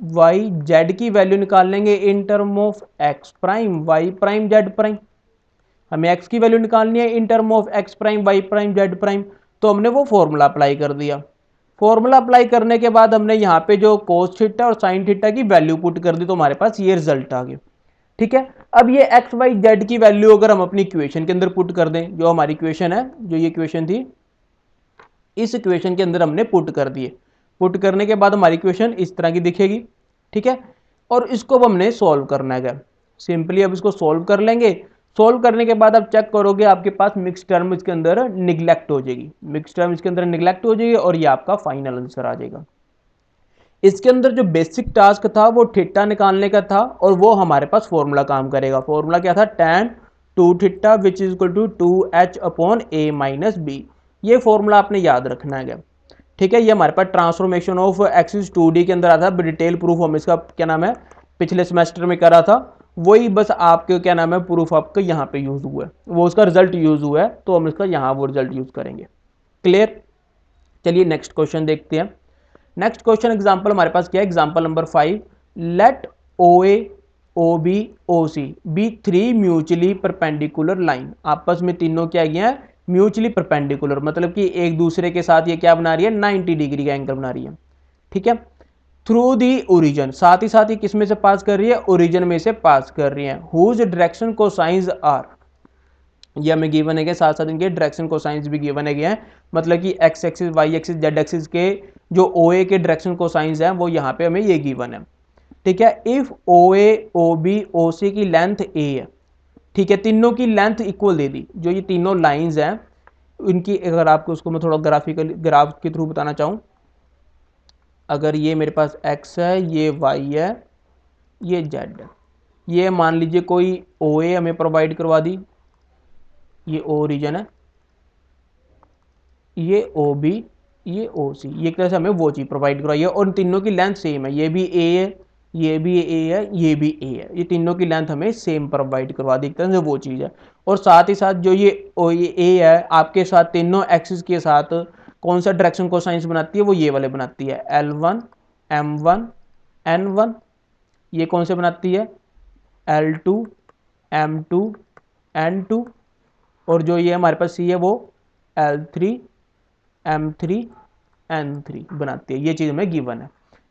वाई जेड की वैल्यू निकाल लेंगे in term of x prime y prime z prime. हमें x की वैल्यू निकालनी है in term of x prime y prime z prime. तो हमने वो फॉर्मूला अप्लाई कर दिया। फॉर्मूला अप्लाई करने के बाद हमने यहाँ पे जो कोस थीटा और साइन थीटा की वैल्यू पुट कर दी, तो हमारे पास ये रिजल्ट आ गया। ठीक है, अब ये एक्स वाई जेड की वैल्यू अगर हम अपनी इक्वेशन के अंदर पुट कर दें, जो हमारी इक्वेशन है, जो ये इक्वेशन थी, इस इक्वेशन के अंदर हमने पुट कर दिए। पुट करने के बाद हमारी इक्वेशन इस तरह की दिखेगी। ठीक है, और इसको हमने सॉल्व करना है। सिंपली अब इसको सॉल्व कर लेंगे। सॉल्व करने के बाद आप चेक करोगे आपके पास मिक्स टर्म इसके अंदर निगलेक्ट हो जाएगी, मिक्स टर्म इसके अंदर निगलेक्ट हो जाएगी, और ये आपका फाइनल आंसर आ जाएगा। इसके अंदर जो बेसिक टास्क था वो थीटा निकालने का था, और वो हमारे पास फॉर्मूला काम करेगा। फॉर्मूला क्या था, tan 2 theta which is equal to 2h upon a minus b. ये फॉर्मूला आपने याद रखना है। ठीक है, ये हमारे पास ट्रांसफॉर्मेशन ऑफ एक्सिस 2D के अंदर आता है। डिटेल प्रूफ हम इसका क्या नाम है पिछले सेमेस्टर में करा था, वही बस आपके क्या नाम है प्रूफ आपका यहाँ पे यूज हुआ है, वो उसका रिजल्ट यूज हुआ है, तो हम इसका यहाँ वो रिजल्ट यूज करेंगे। क्लियर, चलिए नेक्स्ट क्वेश्चन देखते हैं। नेक्स्ट क्वेश्चन एग्जांपल हमारे पास क्या है, example number 5, let OA OB OC be 3 mutually perpendicular line. आपस में तीनों क्या है म्यूचुअली परपेंडिकुलर, मतलब कि एक दूसरे के साथ ये क्या बना रही है 90 डिग्री का एंगल बना रही है। ठीक है, थ्रू दी ओरिजिन, साथ ही साथ ये किस में से पास कर रही है, ओरिजिन में से पास कर रही है। हुज डायरेक्शन कोसाइंस आर, ये हमें गिवन है, साथ साथ इनके डायरेक्शन कोसाइंस भी गिवन है। मतलब कि x axis y axis z axis के जो OA के डायरेक्शन कोसाइंस हैं वो यहाँ पे हमें ये गिवन है। ठीक है, इफ OA OB OC की लेंथ A है, ठीक है, तीनों की लेंथ इक्वल दे दी, जो ये तीनों लाइंस हैं इनकी, अगर आपको उसको मैं थोड़ा ग्राफिकल ग्राफ के थ्रू बताना चाहूँ, अगर ये मेरे पास x है, ये y है, ये z है, ये मान लीजिए कोई OA हमें प्रोवाइड करवा दी, ये O रीजन है, ये OB, ये OC, ये एक तरह से हमें वो चीज़ प्रोवाइड करवाई है, और तीनों की लेंथ सेम है, ये भी A है, ये भी A है, ये भी A है, ये तीनों की लेंथ हमें सेम प्रोवाइड करवा दी, एक तरह से वो चीज़ है। और साथ ही साथ जो ये A है आपके साथ तीनों एक्सिस के साथ कौन सा डायरेक्शन कोसाइंस बनाती है, वो ये वाले बनाती है, L1 M1 N1, ये कौन से बनाती है L2 M2 N2, और जो ये हमारे पास C है वो L3 M3 N3 बनाती है। ये चीज़ हमें गिवन है।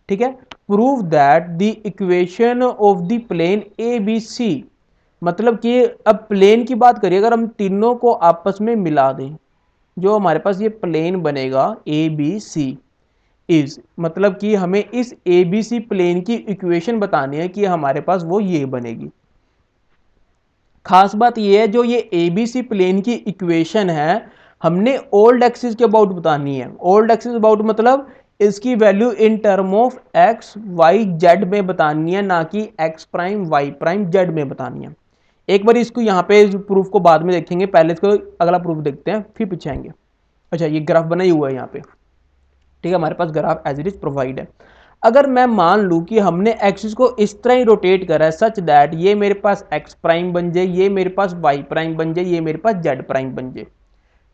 ठीक है। Prove that the equation of the plane A B C, मतलब कि अब प्लेन की बात करिए, अगर हम तीनों को आपस में मिला दें, जो हमारे पास ये प्लेन बनेगा ए बी सी इज, मतलब कि हमें इस ए बी सी प्लेन की इक्वेशन बतानी है कि हमारे पास वो ये बनेगी। खास बात ये है, जो ये ए बी सी प्लेन की इक्वेशन है, हमने ओल्ड एक्सिस के अबाउट बतानी है। ओल्ड एक्सिस अबाउट मतलब इसकी value in term of x y z में बतानी है, ना कि x prime y prime z में बतानी है। एक बार इसको यहाँ पे प्रूफ को बाद में देखेंगे, पहले इसको अगला प्रूफ देखते हैं फिर पीछे आएंगे। अच्छा, ये ग्राफ बना ही हुआ है यहाँ पे, ठीक है, हमारे पास graph as it is provide है। अगर मैं मान लूं कि हमने एक्सिस को इस तरह ही रोटेट करा है सच दैट ये मेरे पास एक्स प्राइम बन जाए, ये मेरे पास वाई प्राइम बन जाए, ये मेरे पास जेड प्राइम बन जाए,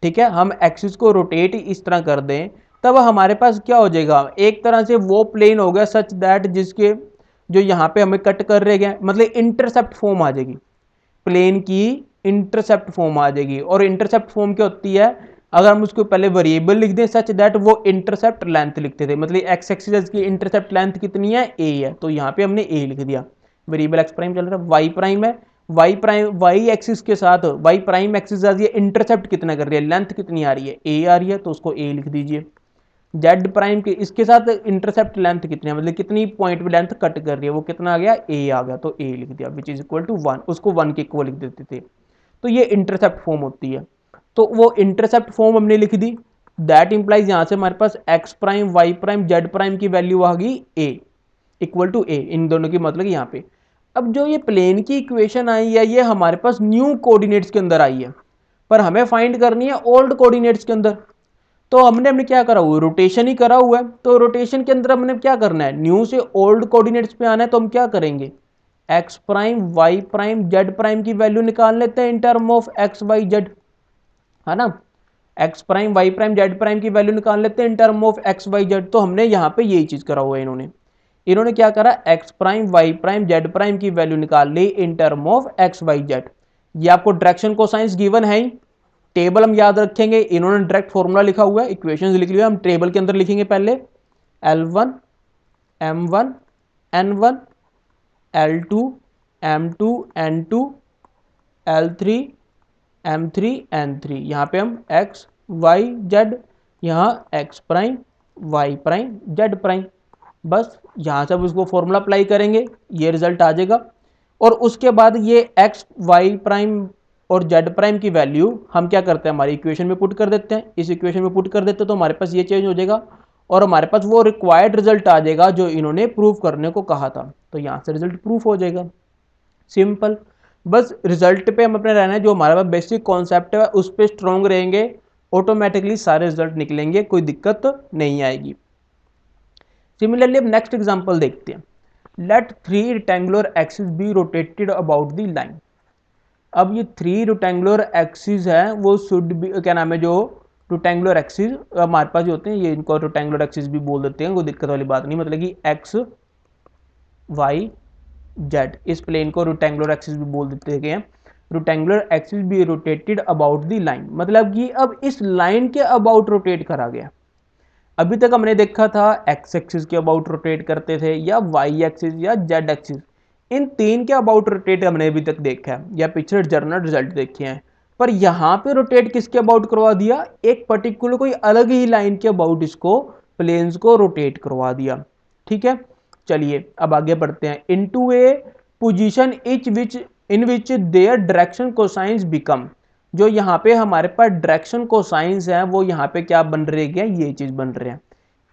ठीक है, हम एक्सिस को रोटेट इस तरह कर दें, तब हमारे पास क्या हो जाएगा, एक तरह से वो प्लेन हो गया सच दैट जिसके जो यहाँ पे हमें कट कर रहे गए, मतलब इंटरसेप्ट फॉर्म आ जाएगी, प्लेन की इंटरसेप्ट फॉर्म आ जाएगी। और इंटरसेप्ट फॉर्म क्या होती है, अगर हम उसको पहले वेरिएबल लिख दें सच दैट वो इंटरसेप्ट लेंथ लिखते थे, मतलब एक्स एक्सिस की इंटरसेप्ट लेंथ कितनी है, ए है, तो यहाँ पे हमने ए लिख दिया, वेरिएबल एक्स प्राइम चल रहा है, वाई प्राइम है, वाई प्राइम वाई एक्सिस के साथ वाई प्राइम एक्सिस आ रही है, इंटरसेप्ट कितना कर रही है, लेंथ कितनी आ रही है, ए आ रही है, तो उसको ए लिख दीजिए। जेड प्राइम के इसके साथ इंटरसेप्ट लेंथ कितनी है, मतलब कितनी पॉइंट पे लेंथ कट कर रही है, वो कितना आ गया, ए आ गया, तो ए लिख दिया, विच इज इक्वल टू 1, उसको 1 के इक्वल लिख देते थे। तो ये इंटरसेप्ट फॉर्म होती है, तो वो इंटरसेप्ट फॉर्म हमने लिख दी। दैट इंप्लाइज यहां से हमारे पास x prime y prime z prime की वैल्यू आ गई ए इक्वल टू ए, इन दोनों की मतलब यहाँ पे। अब जो ये प्लेन की इक्वेशन आई है ये हमारे पास न्यू कोऑर्डिनेट्स के अंदर आई है, पर हमें फाइंड करनी है ओल्ड कोऑर्डिनेट्स के अंदर। तो हमने क्या करा हुआ है, रोटेशन ही करा हुआ है, तो रोटेशन के अंदर हमने क्या करना है, न्यू से ओल्ड कोऑर्डिनेट्स पे आना है, तो हम क्या करेंगे, x prime y prime z prime की वैल्यू निकाल लेते हैं in term of x y z, है ना, x prime y prime z prime की वैल्यू निकाल लेते हैं in term of x y z. तो हमने यहाँ पे यही चीज करा हुआ है, इन्होंने क्या करा, x prime y prime z prime की वैल्यू निकाल ली in term of x y z. ये आपको डायरेक्शन कोसाइंस गिवन है ही, टेबल हम याद रखेंगे, इन्होंने डायरेक्ट फॉर्मूला लिखा हुआ है, इक्वेशंस लिख लिया, हम टेबल के अंदर लिखेंगे पहले L1 M1 N1 L2 M2 N2 L3 M3 N3, यहाँ पे हम x y z, यहाँ x prime y prime z prime, बस यहाँ से अब उसको फॉर्मूला अप्लाई करेंगे, ये रिजल्ट आ जाएगा। और उसके बाद ये x y प्राइम और z प्राइम की वैल्यू हम क्या करते हैं, हमारी इक्वेशन में पुट कर देते हैं, इस इक्वेशन में पुट कर देते हैं, तो हमारे पास ये चेंज हो जाएगा और हमारे पास वो रिक्वायर्ड रिजल्ट आ जाएगा जो इन्होंने प्रूव करने को कहा था, तो यहाँ से रिजल्ट प्रूफ हो जाएगा, सिंपल। बस रिजल्ट पे हम अपने रहना है, जो हमारा बेसिक कॉन्सेप्ट है उस पर स्ट्रॉन्ग रहेंगे, ऑटोमेटिकली सारे रिजल्ट निकलेंगे, कोई दिक्कत नहीं आएगी। सिमिलरली अब नेक्स्ट एग्जांपल देखते हैं, let 3 rectangular axis be rotated about the line. अब ये 3 रेक्टेंगुलर एक्सिस है, वो शुड बी, क्या नाम है, जो रेक्टेंगुलर एक्सिस हमारे पास जो होते हैं, ये इनको रेक्टेंगुलर एक्सिस भी बोल देते हैं, कोई दिक्कत वाली बात नहीं, मतलब कि एक्स वाई जेड, इस प्लेन को रेक्टेंगुलर एक्सिस भी बोल देते हैं। रेक्टेंगुलर एक्सिस भी रोटेटेड अबाउट द लाइन, मतलब कि अब इस लाइन के अबाउट रोटेट करा गया। अभी तक हमने देखा था एक्स एक्सिस के अबाउट रोटेट करते थे, या वाई एक्सिस या जेड एक्सिस, इन तीन के अबाउट रोटेट हमने अभी तक देखा है, या पिछले जर्नल रिजल्ट देखे हैं। पर यहाँ पे रोटेट किसके अबाउट करवा दिया, एक पर्टिकुलर कोई अलग ही लाइन के अबाउट इसको प्लेन्स को रोटेट करवा दिया, ठीक है। चलिए अब आगे बढ़ते हैं, into A position etch which in which their direction cosines become, जो यहाँ पे हमारे पास डायरेक्शन कोसाइंस है वो यहाँ पे क्या बन रहे हैं, ये चीज बन रहे हैं।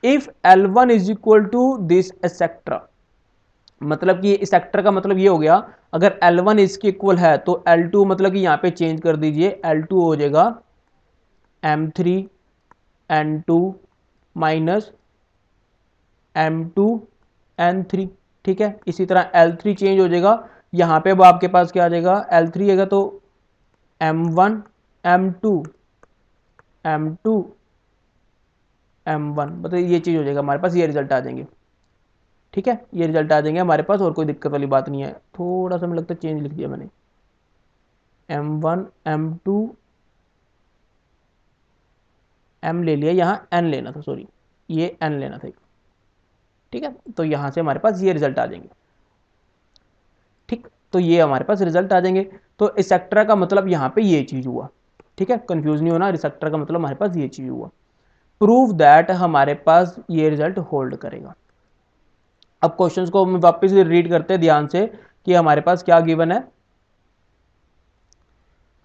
If L1 is equal to this etcetera, मतलब कि इस सेक्टर का मतलब ये हो गया, अगर L1 इसके इक्वल है तो L2 मतलब कि यहाँ पे चेंज कर दीजिए, L2 हो जाएगा M3 N2 minus M2 N3, ठीक है। इसी तरह L3 चेंज हो जाएगा, यहाँ पे अब आपके पास क्या आ जाएगा, L3 आएगा तो M1 M2 M2 M1, मतलब ये चीज हो जाएगा, हमारे पास ये रिजल्ट आ जाएंगे, ठीक है, ये रिजल्ट आ जाएंगे हमारे पास, और कोई दिक्कत वाली बात नहीं है। थोड़ा सा मुझे लगता है चेंज लिख दिया मैंने, M1 M2 M ले लिया, यहाँ N लेना था, सॉरी ये N लेना था, ठीक है, तो यहाँ से हमारे पास ये रिजल्ट आ जाएंगे। ठीक, तो ये हमारे पास रिजल्ट आ जाएंगे। तो एक्सेट्रा का मतलब यहाँ पे ये चीज हुआ। ठीक है, कंफ्यूज नहीं होना, रिसेप्टर का मतलब हमारे पास ये चीज हुआ। प्रूव दैट हमारे पास ये रिजल्ट होल्ड करेगा। अब क्वेश्चंस को हम वापस रीड करते हैं ध्यान से कि हमारे पास क्या गिवन है।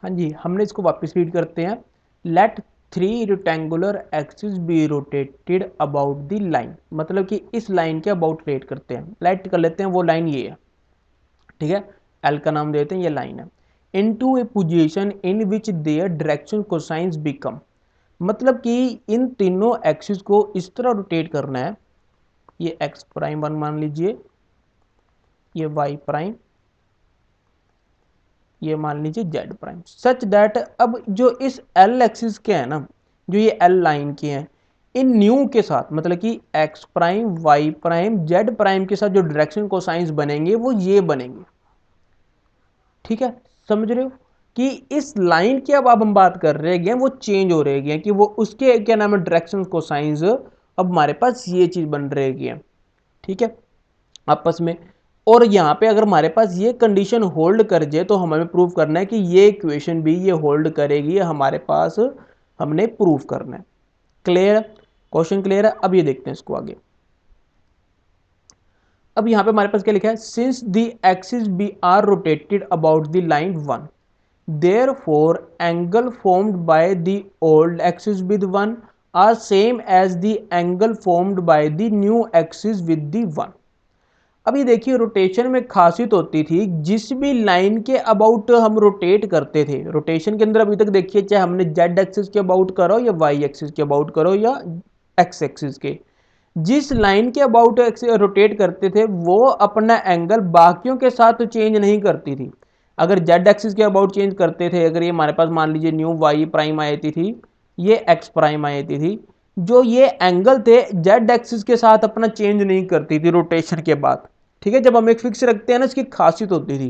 हाँ जी, हमने इसको वापस रीड करते हैं। Let 3 rectangular axis be rotated about the line, मतलब कि इस लाइन के अबाउट रोटेट करते हैं। लेट कर लेते हैं, वो लाइन ये है। ठीक है, एल का नाम देते हैं, ये लाइन है। Into A position in which their direction cosines become, मतलब कि इन तीनों एक्सिस को इस तरह रोटेट करना है। ये एक्स प्राइम वन मान लीजिए, ये वाई प्राइम, ये मान लीजिए जेड प्राइम, सच दैट अब जो इस एल एक्सिस के हैं ना, जो ये एल लाइन के हैं, इन न्यू के साथ मतलब कि x prime y prime z prime के साथ जो डायरेक्शन कोसाइंस बनेंगे वो ये बनेंगे। ठीक है, समझ रहे हो कि इस लाइन की अब हम बात कर रहे हैं, वो चेंज हो रही है कि वो उसके क्या नाम है डायरेक्शन कोसाइंस, अब हमारे पास ये चीज बन रही है। ठीक है, आपस में। और यहाँ पे अगर हमारे पास ये कंडीशन होल्ड कर जाए तो हमें प्रूव करना है कि ये इक्वेशन भी ये होल्ड करेगी, हमारे पास हमने प्रूव करना है। क्लियर, क्वेश्चन क्लियर है। अब ये देखते हैं इसको आगे। अब यहाँ पे हमारे पास क्या लिखा है, since the axis be are rotated about the line 1, therefore angle formed by the old axis with 1 are same as the angle formed by the new axis with the 1। अब ये देखिए, रोटेशन में खासियत होती थी, जिस भी लाइन के अबाउट हम रोटेट करते थे, रोटेशन के अंदर अभी तक देखिए, चाहे हमने जेड एक्सिस के अबाउट करो या वाई एक्सिस के अबाउट करो या एक्स एक्सिस के, जिस लाइन के अबाउट रोटेट करते थे वो अपना एंगल बाकियों के साथ चेंज नहीं करती थी। अगर जेड एक्सिस के अबाउट चेंज करते थे, अगर ये हमारे पास मान लीजिए न्यू वाई प्राइम आई थी, ये एक्स प्राइम आई थी, जो ये एंगल थे जेड एक्सिस के साथ अपना चेंज नहीं करती थी रोटेशन के बाद। ठीक है, जब हम एक फिक्स रखते हैं ना, इसकी खासियत होती थी।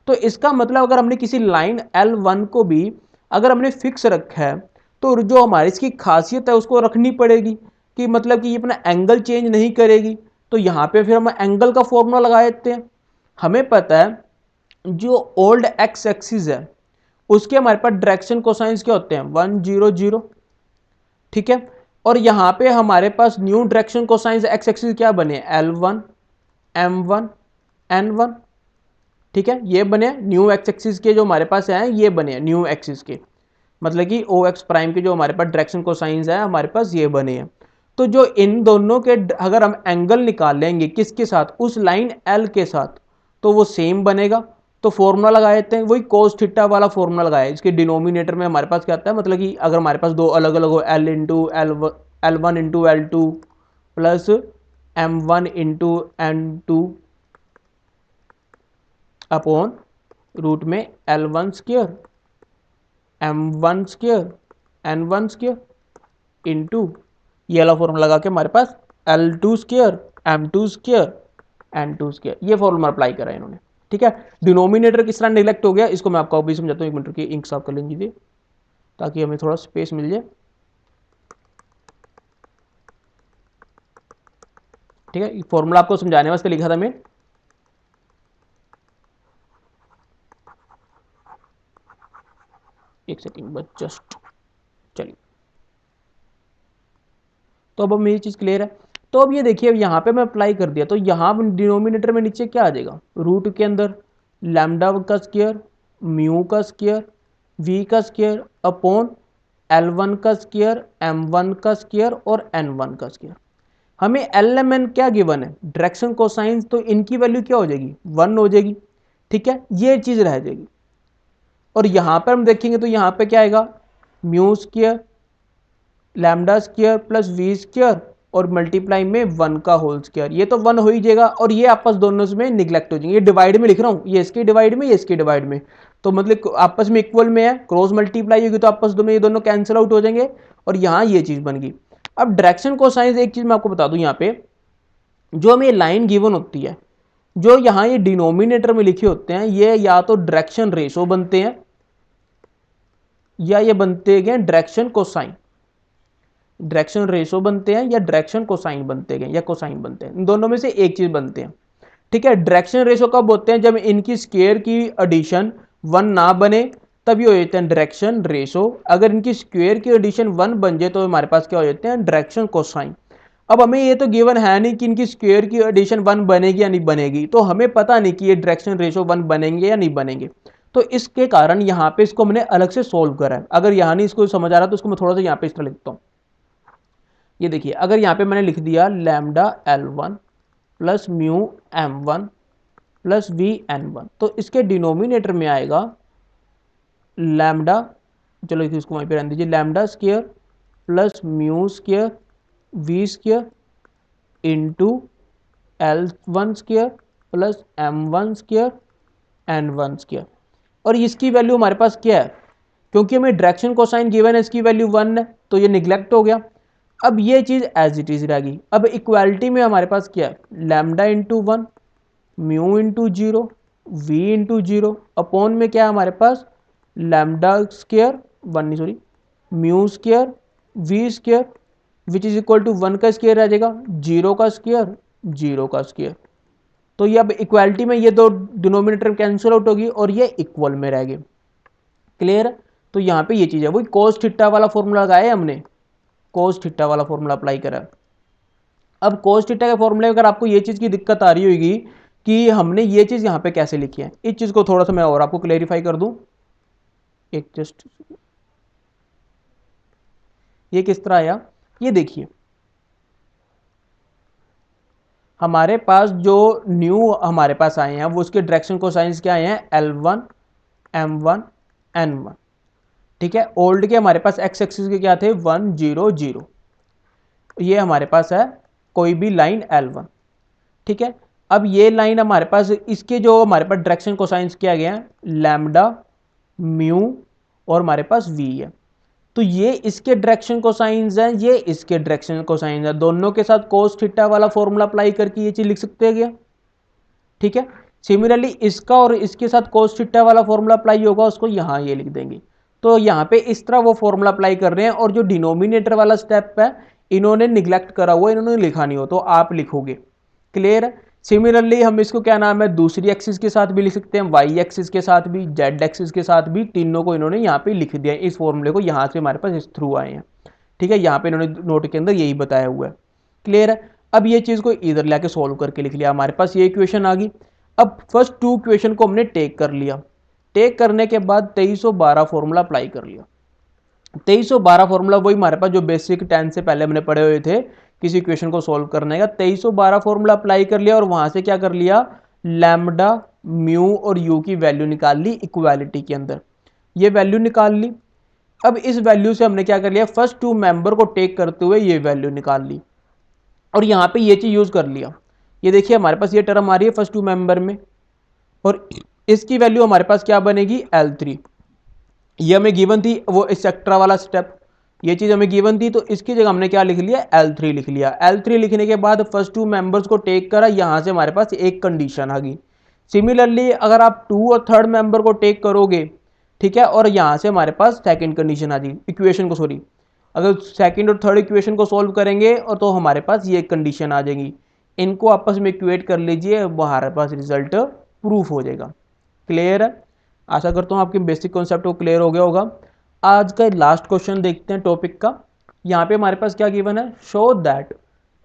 तो इसका मतलब अगर हमने किसी लाइन L1 को भी अगर हमने फिक्स रखा है, तो जो हमारी इसकी खासियत है उसको रखनी पड़ेगी कि मतलब कि ये अपना एंगल चेंज नहीं करेगी। तो यहाँ पे फिर हम एंगल का फॉर्मूला लगा देते हैं। हमें पता है जो ओल्ड एक्स एक्सिस है उसके हमारे पास डायरेक्शन कोसाइंस क्या होते हैं, 1 0 0। ठीक है, और यहाँ पे हमारे पास new direction cosines x axis क्या बने, L1 M1 N1। ठीक है, ये बने न्यू एक्स एक्सिस के, जो हमारे पास है ये बने न्यू एक्सिस के, मतलब कि ओ एक्स प्राइम के जो हमारे पास डायरेक्शन कोसाइंस है हमारे पास ये बने हैं। तो जो इन दोनों के अगर हम एंगल निकाल लेंगे किसके साथ, उस लाइन एल के साथ, तो वो सेम बनेगा। तो फॉर्मूला लगा देते हैं, वही कोस थीटा वाला फॉर्मूला लगाया। इसके डिनोमिनेटर में हमारे पास क्या आता है, मतलब कि अगर हमारे पास दो अलग अलग हो, l into l one into L2 plus M1 into N2 upon root में L1 square M1 square N1 square into ये वाला फॉर्मूला लगा के हमारे पास L2 square M2 square N2 square, ये फॉर्मूला अप्लाई करा है इन्होंने। ठीक है, डिनोमिनेटर किस तरह नेग्लेक्ट हो गया, इसको मैं आपको अभी समझाता हूँ। एक मिनट की इंक साफ कर लीजिए ताकि हमें थोड़ा स्पेस मिल जाए। ठीक है, फॉर्मूला आपको समझाने वास्ते लिखा था मैं। एक सेकंड बस, जस्ट चलिए। तो अब मेरी चीज क्लियर है। तो अब ये देखिए, अब यहाँ पे मैं अप्लाई कर दिया, तो यहाँ डिनोमिनेटर में नीचे क्या आ जाएगा, रूट के अंदर लैम्डा का स्क्वायर, म्यू का स्क्वायर, वी का स्क्वायर अपॉन L1 का स्क्वायर, M1 का स्क्वायर और N1 का स्क्वायर। हमें LMN क्या गिवन है, डायरेक्शन कोसाइंस, तो इनकी वैल्यू क्या हो जाएगी, 1 हो जाएगी। ठीक है, ये चीज रह जाएगी। और यहाँ पर हम देखेंगे तो यहाँ पे क्या आएगा, mu square lambda square plus v square और मल्टीप्लाई में 1 का होल स्क्वायर, ये तो 1 हो ही जाएगा। और ये आपस दोनों में निगलेक्ट हो जाएंगे, ये डिवाइड में लिख रहा हूँ, ये इसके डिवाइड में, ये इसके डिवाइड में, तो मतलब आपस में इक्वल में है, क्रॉस मल्टीप्लाई होगी तो आपस में ये दोनों कैंसिल आउट हो जाएंगे और यहाँ ये चीज बन गई। अब डायरेक्शन कोसाइंस एक चीज मैं आपको बता दूं, यहाँ पे जो हमें लाइन गिवन होती है, जो यहाँ ये डिनोमिनेटर में लिखे होते हैं, ये या तो डायरेक्शन रेशो बनते हैं या ये बनते हैं डायरेक्शन कोसाइन। डायरेक्शन रेशो बनते हैं या डायरेक्शन कोसाइन बनते हैं या कोसाइन बनते हैं, इन दोनों में से एक चीज बनते हैं। ठीक है, डायरेक्शन रेशो कब होते हैं? जब इनकी स्क्वायर की एडिशन 1 ना बने तब ये हो जाते हैं डायरेक्शन रेशो। अगर इनकी स्क्वायर की एडिशन 1 बन जाए तो हमारे पास क्या हो जाते हैं? Direction cosine. अब हमें ये तो गिवन है नहीं कि इनकी स्क्वायर की एडिशन 1 बनेगी या नहीं बनेगी, तो हमें पता नहीं कि ये डायरेक्शन रेशो 1 बनेंगे या नहीं बनेंगे। तो इसके कारण यहाँ पे इसको हमने अलग से सोल्व करा है। अगर यहाँ नहीं इसको समझ आ रहा तो इसको मैं थोड़ा सा यहाँ पे इस तरह लिखता हूँ। ये देखिए, अगर यहाँ पे मैंने लिख दिया lambda L1 plus mu M1 plus VN1, तो इसके डिनोमिनेटर में आएगा लैम्डा, चलो इसको वहीं पे रहने दीजिए, lambda square plus mu square v square into L1 square plus M1 square N1 square. और इसकी वैल्यू हमारे पास क्या है? क्योंकि हमें डायरेक्शन कोसाइन गिवन है, इसकी वैल्यू 1 है, तो ये निगलेक्ट हो गया। अब ये चीज एज इट इज रहेगी। अब इक्वालिटी में हमारे पास क्या है? Lambda into 1 mu into 0 v into 0 upon में क्या है हमारे पास? लैम्डा स्क्वायर 1 नहीं sorry mu square v square which is equal to 1 का स्क्वायर आ जाएगा, 0 का स्क्वायर 0 का स्क्वायर। तो ये अब इक्वालिटी में ये दो डिनोमिनेटर कैंसिल आउट होगी और ये इक्वल में रहेगी। क्लियर? तो यहाँ पे ये चीज है, वही कोस थीटा वाला फॉर्मूला लगाया हमने, कोस थीटा वाला फॉर्मूला अप्लाई करा। अब कोस थीटा के फॉर्मूले अगर आपको ये चीज की दिक्कत आ रही होगी कि हमने ये चीज यहाँ पे कैसे लिखी है, इस चीज को थोड़ा सा मैं और आपको क्लेरिफाई कर दूं। एक जस्ट ये किस तरह आया, ये देखिए, हमारे पास जो न्यू हमारे पास आए हैं वो उसके डायरेक्शन कोसाइंस क्या आए हैं? L1 M1 N1। ठीक है, ओल्ड के हमारे पास एक्स एक्सिस के क्या थे? 1 0 0। ये हमारे पास है कोई भी लाइन L1। ठीक है, अब ये लाइन हमारे पास, इसके जो हमारे पास डायरेक्शन कोसाइंस किया गया है लैम्डा म्यू और हमारे पास v है, तो ये इसके डायरेक्शन कोसाइंस हैं, ये इसके डायरेक्शन कोसाइंस हैं, दोनों के साथ कोस थीटा वाला फॉर्मूला अप्लाई करके ये चीज लिख सकते हैं क्या? ठीक है, सिमिलरली इसका और इसके साथ कोस थीटा वाला फॉर्मूला अप्लाई होगा, उसको यहाँ ये लिख देंगे। तो यहाँ पे इस तरह वो फॉर्मूला अप्लाई कर रहे हैं, और जो डिनोमिनेटर वाला स्टेप है इन्होंने निगलेक्ट करा हुआ, इन्होंने लिखा नहीं हो, तो आप लिखोगे। क्लियर? सिमिलरली हम इसको क्या नाम है, दूसरी एक्सिस के साथ भी लिख सकते हैं, वाई एक्सिस के साथ भी, जेड एक्सिस के साथ भी, तीनों को इन्होंने यहाँ पे लिख दिया है। इस फॉर्मूले को यहाँ से हमारे पास इस थ्रू आए हैं। ठीक है, यहाँ पे इन्होंने नोट के अंदर यही बताया हुआ है। क्लियर है? अब ये चीज को इधर लाके सोल्व करके लिख लिया, हमारे पास ये इक्वेशन आ गई। अब फर्स्ट टू इक्वेशन को हमने टेक कर लिया, टेक करने के बाद 2312 फॉर्मूला अप्लाई कर लिया। 2312 फॉर्मूला वही हमारे पास जो बेसिक 10 से पहले हमने पढ़े हुए थे किसी इक्वेशन को सॉल्व करने का। 2312 फॉर्मूला अप्लाई कर लिया और वहां से क्या कर लिया, लैम्डा म्यू और यू की वैल्यू निकाल ली इक्वालिटी के अंदर, ये वैल्यू निकाल ली। अब इस वैल्यू से हमने क्या कर लिया, फर्स्ट टू मेंबर को टेक करते हुए ये वैल्यू निकाल ली और यहाँ पे ये चीज यूज कर लिया। ये देखिए हमारे पास ये टर्म आ रही है फर्स्ट टू मेंबर में, और इसकी वैल्यू हमारे पास क्या बनेगी, L3। ये हमें गिवन थी वो एक्सेट्रा वाला स्टेप, ये चीज हमें गिवन थी, तो इसकी जगह हमने क्या लिख लिया, L3 लिख लिया। L3 लिखने के बाद फर्स्ट टू मेंबर्स को टेक करा, यहां से हमारे पास एक कंडीशन आ गई। सिमिलरली अगर आप 2 और 3rd मेंबर को टेक करोगे, ठीक है, और यहां से हमारे पास सेकंड कंडीशन आ जाएगी, इक्वेशन को सॉरी, अगर सेकंड और थर्ड इक्वेशन को सोल्व करेंगे और तो हमारे पास ये कंडीशन आ जाएगी। इनको आपस में इक्वेट कर लीजिए, हमारे पास रिजल्ट प्रूफ हो जाएगा। क्लियर है? आशा करता हूँ आपके बेसिक कॉन्सेप्ट को क्लियर हो गया होगा। आज का लास्ट क्वेश्चन देखते हैं टॉपिक का। यहाँ पे हमारे पास क्या गिवन है, show that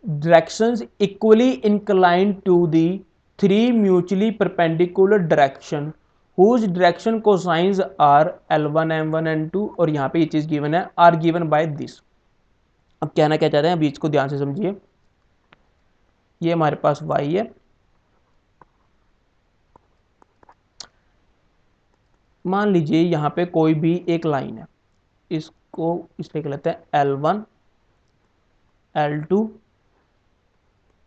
directions equally inclined to the 3 mutually perpendicular direction whose direction cosines are L1 M1 N2, और यहाँ पे ये चीज गिवन है आर गिवन बाय दिस। अब कहना क्या चाहते हैं, अभी इसको ध्यान से समझिए। ये हमारे पास y है, मान लीजिए यहाँ पे कोई भी एक लाइन है, इसको इस पे लेते हैं L1 L2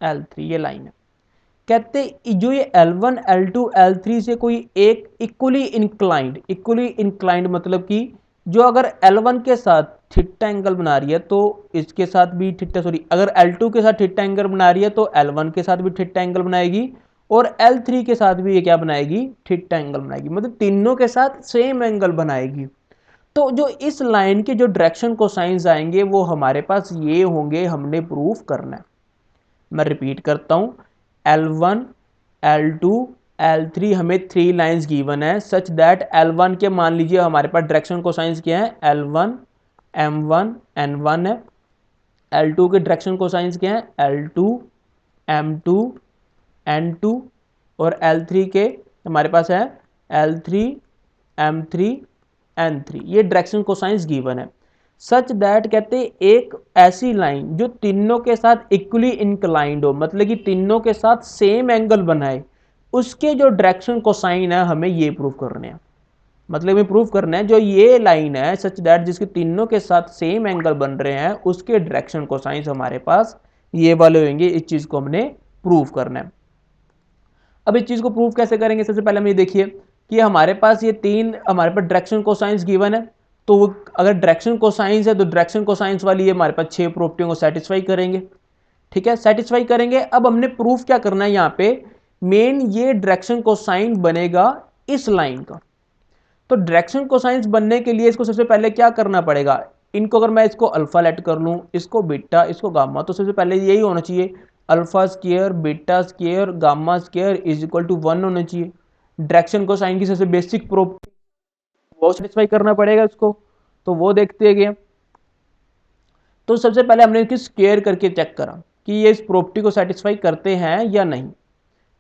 L3, ये लाइन है। कहते जो ये L1 L2 L3 से कोई एक इक्वली इंक्लाइंड मतलब कि जो अगर L1 के साथ थीटा एंगल बना रही है तो इसके साथ भी थीटा, सॉरी अगर L2 के साथ थीटा एंगल बना रही है तो L1 के साथ भी थीटा एंगल बनाएगी, और L3 के साथ भी ये क्या बनाएगी, थीटा एंगल बनाएगी, मतलब तीनों के साथ सेम एंगल बनाएगी। तो जो इस लाइन के जो डायरेक्शन कोसाइंस आएंगे वो हमारे पास ये होंगे, हमने प्रूफ करना है। मैं रिपीट करता हूँ, L1, L2, L3 हमें 3 लाइंस गिवन है सच दैट L1 के मान लीजिए हमारे पास डायरेक्शन कोसाइंस क्या है, L1, M1, N1 है। L2 के डायरेक्शन कोसाइंस क्या है, L2, M2, N2 और L3 के हमारे पास है L3, M3, N3। ये डायरेक्शन कोसाइंस गिवन है सच दैट कहते हैं एक ऐसी लाइन जो तीनों के साथ इक्वली इंक्लाइंड हो, मतलब कि तीनों के साथ सेम एंगल बनाए, उसके जो डायरेक्शन कोसाइन है हमें ये प्रूफ करने हैं। मतलब ये प्रूफ करना है जो ये लाइन है सच दैट जिसके तीनों के साथ सेम एंगल बन रहे हैं उसके डायरेक्शन कोसाइंस हमारे पास ये वाले होंगे। इस चीज को हमने प्रूफ करना है। अब इस चीज को प्रूफ कैसे करेंगे, सबसे पहले हम ये देखिए कि हमारे पास ये तीन हमारे पास डायरेक्शन कोसाइंस गिवन है। तो अगर डायरेक्शन कोसाइंस है तो डायरेक्शन कोसाइंस वाली ये हमारे पास 6 प्रॉपर्टियों को सेटिस्फाई करेंगे। ठीक है, सेटिस्फाई करेंगे। अब हमने प्रूफ क्या करना है, यहाँ पे मेन ये डायरेक्शन कोसाइन बनेगा इस लाइन का। तो डायरेक्शन कोसाइंस बनने के लिए इसको सबसे पहले क्या करना पड़ेगा, इनको अगर मैं इसको अल्फा लेट कर लूँ, इसको बीटा, इसको गामा, तो सबसे पहले यही होना चाहिए alpha square beta square gamma square is equal to 1 होना चाहिए। डायरेक्शन कोसाइन की सबसे बेसिक प्रॉपर्टी वो सेटिस्फाई करना पड़ेगा इसको, तो वो देखते हैं। तो सबसे पहले हमने इसकी स्क्वायर करके चेक करा कि ये इस प्रॉपर्टी को सेटिस्फाई करते हैं या नहीं।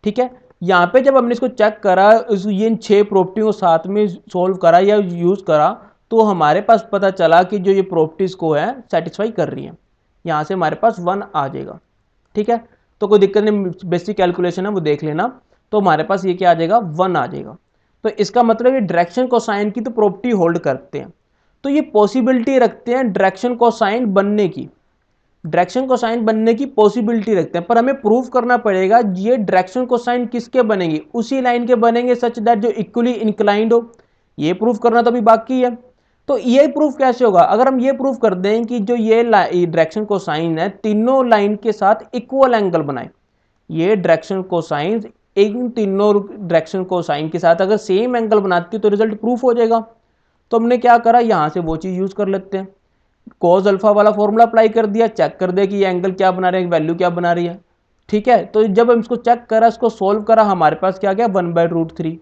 ठीक है, यहाँ पे जब हमने इसको चेक करा, ये इन 6 प्रॉपर्टियों को साथ में सोल्व करा या यूज करा, तो हमारे पास पता चला कि जो ये प्रॉपर्टीज को है सेटिस्फाई कर रही है। यहाँ से हमारे पास 1 आ जाएगा। ठीक है, तो कोई दिक्कत नहीं, बेसिक कैलकुलेशन है वो देख लेना। तो हमारे पास ये क्या आ जाएगा, 1 आ जाएगा। तो इसका मतलब ये डायरेक्शन कोसाइन की तो प्रॉपर्टी होल्ड करते हैं, तो ये पॉसिबिलिटी रखते हैं डायरेक्शन कोसाइन बनने की, डायरेक्शन कोसाइन बनने की पॉसिबिलिटी रखते हैं। पर हमें प्रूफ करना पड़ेगा ये डायरेक्शन कोसाइन किसके बनेंगे, उसी लाइन के बनेंगे सच दैट जो इक्वली इंक्लाइंड हो। ये प्रूफ करना तो अभी बाकी है। तो ये प्रूफ कैसे होगा, अगर हम ये प्रूफ कर दें कि जो ये डायरेक्शन कोसाइन है तीनों लाइन के साथ इक्वल एंगल बनाए, ये डायरेक्शन कोसाइन इन तीनों डायरेक्शन कोसाइन के साथ अगर सेम एंगल बनाती है तो रिजल्ट प्रूफ हो जाएगा। तो हमने क्या करा, यहां से वो चीज यूज कर लेते हैं, कॉज अल्फा वाला फॉर्मूला अप्लाई कर दिया, चेक कर दे कि ये एंगल क्या बना रहे हैं, वैल्यू क्या बना रही है। ठीक है, तो जब हम इसको चेक करा, इसको सोल्व करा, हमारे पास क्या गया 1/√3।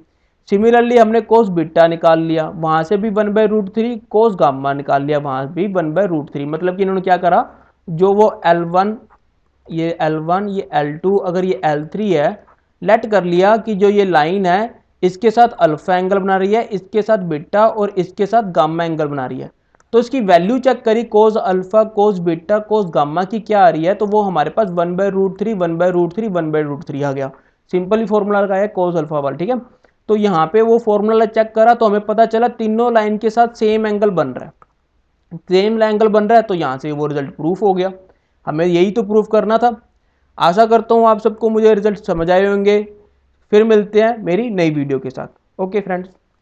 सिमिलरली हमने कोस बीटा निकाल लिया, वहां से भी 1/√3, कोस गामा निकाल लिया, वहां भी 1/√3। मतलब कि इन्होंने क्या करा, जो वो L1 ये L1 ये L2 अगर ये L3 है, लेट कर लिया कि जो ये लाइन है इसके साथ अल्फा एंगल बना रही है, इसके साथ बीटा और इसके साथ गामा एंगल बना रही है। तो इसकी वैल्यू चेक करी, कोस alpha cos beta cos gamma की क्या आ रही है, तो वो हमारे पास 1/√3 1/√3 1/√3 आ गया। सिंपली फॉर्मूला लगाया कोस अल्फा वाला। ठीक है, तो यहाँ पे वो फॉर्मूला चेक करा तो हमें पता चला तीनों लाइन के साथ सेम एंगल बन रहा है, सेम एंगल बन रहा है, तो यहाँ से वो रिजल्ट प्रूफ हो गया। हमें यही तो प्रूफ करना था। आशा करता हूँ आप सबको मुझे रिजल्ट समझ आए होंगे। फिर मिलते हैं मेरी नई वीडियो के साथ। Okay friends.